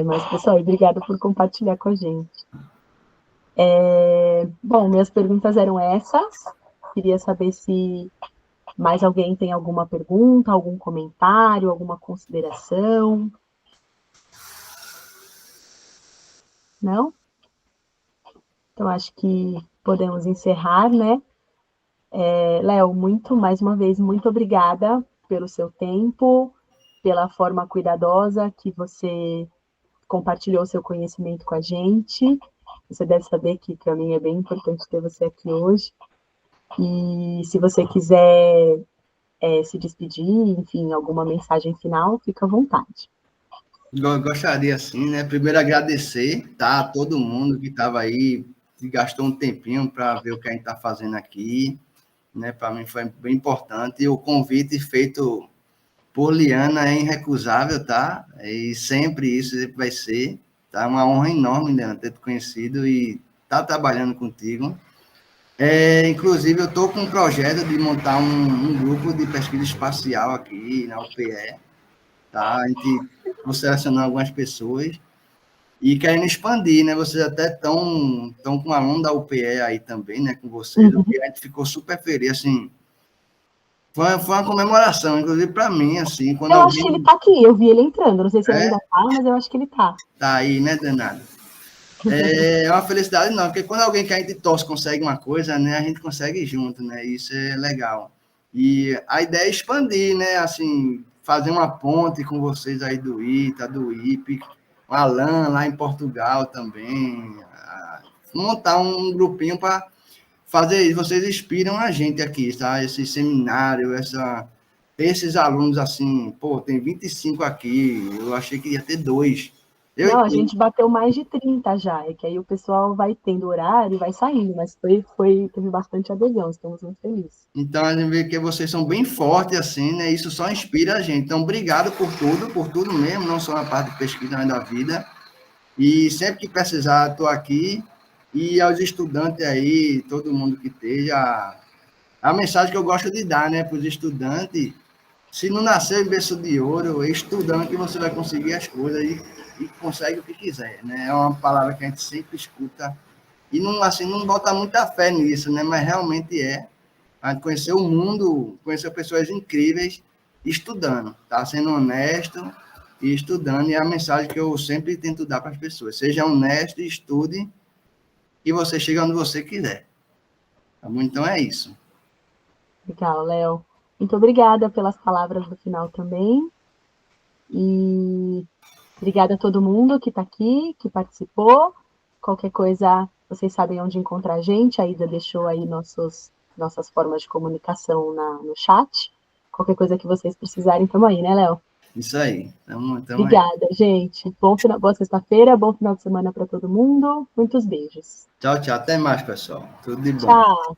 [SPEAKER 1] Mas, pessoal, obrigada por compartilhar com a gente. Bom, minhas perguntas eram essas. Queria saber se mais alguém tem alguma pergunta, algum comentário, alguma consideração. Não? Então, acho que podemos encerrar, né? Léo, mais uma vez, muito obrigada pelo seu tempo, pela forma cuidadosa que você compartilhou seu conhecimento com a gente. Você deve saber que para mim é bem importante ter você aqui hoje. E se você quiser se despedir, enfim, alguma mensagem final, fica à vontade.
[SPEAKER 2] Gostaria, sim, né? Primeiro agradecer, tá? A todo mundo que estava aí, que gastou um tempinho para ver o que a gente está fazendo aqui, né? Para mim foi bem importante. E o convite feito por Liana é irrecusável, tá? E sempre isso vai ser, tá? Uma honra enorme, Liana, ter te conhecido e estar trabalhando contigo. Inclusive, eu estou com um projeto de montar um grupo de pesquisa espacial aqui na UPE, tá? A gente vou selecionar algumas pessoas e querendo expandir, né? Vocês até estão com um aluno da UPE aí também, né? Com vocês,
[SPEAKER 1] Uhum.
[SPEAKER 2] e a gente ficou super feliz, assim. Foi uma comemoração, inclusive para mim, assim, quando
[SPEAKER 1] Eu acho que ele está aqui, eu vi ele entrando, não sei se ele ainda está, mas eu acho que ele está.
[SPEAKER 2] Tá aí, né, danado? É uma felicidade, não, porque quando alguém que a gente torce consegue uma coisa, né, a gente consegue junto, né, isso é legal. E a ideia é expandir, né, assim, fazer uma ponte com vocês aí do ITA, do IPE, o Alan lá em Portugal também, montar um grupinho para fazer isso. Vocês inspiram a gente aqui, tá? Esse seminário, esses alunos assim, pô, tem 25 aqui, eu achei que ia ter 2.
[SPEAKER 1] Não, a gente bateu mais de 30 já, é que aí o pessoal vai tendo horário e vai saindo, mas teve bastante adesão, estamos muito felizes.
[SPEAKER 2] Então, a gente vê que vocês são bem fortes, assim, né? Isso só inspira a gente. Então, obrigado por tudo mesmo, não só na parte de pesquisa, mas da vida. E sempre que precisar, estou aqui. E aos estudantes aí, todo mundo que esteja, a mensagem que eu gosto de dar, né, para os estudantes, se não nascer em berço de ouro, é estudando que você vai conseguir as coisas e consegue o que quiser, né? É uma palavra que a gente sempre escuta e não, assim, não bota muita fé nisso, né? Mas realmente a gente conhecer o mundo, conhecer pessoas incríveis estudando, tá? Sendo honesto e estudando, e é a mensagem que eu sempre tento dar para as pessoas. Seja honesto, estude, e você chega onde você quiser. Tá bom? Então é isso.
[SPEAKER 1] Legal, Léo. Muito obrigada pelas palavras do final também. E obrigada a todo mundo que está aqui, que participou. Qualquer coisa, vocês sabem onde encontrar a gente. A Isa deixou aí nossas formas de comunicação no chat. Qualquer coisa que vocês precisarem, estamos aí, né, Léo?
[SPEAKER 2] Isso aí. Tamo
[SPEAKER 1] Obrigada,
[SPEAKER 2] aí.
[SPEAKER 1] gente. Boa sexta-feira, bom final de semana para todo mundo. Muitos beijos.
[SPEAKER 2] Tchau, tchau. Até mais, pessoal. Tudo de bom.
[SPEAKER 1] Tchau.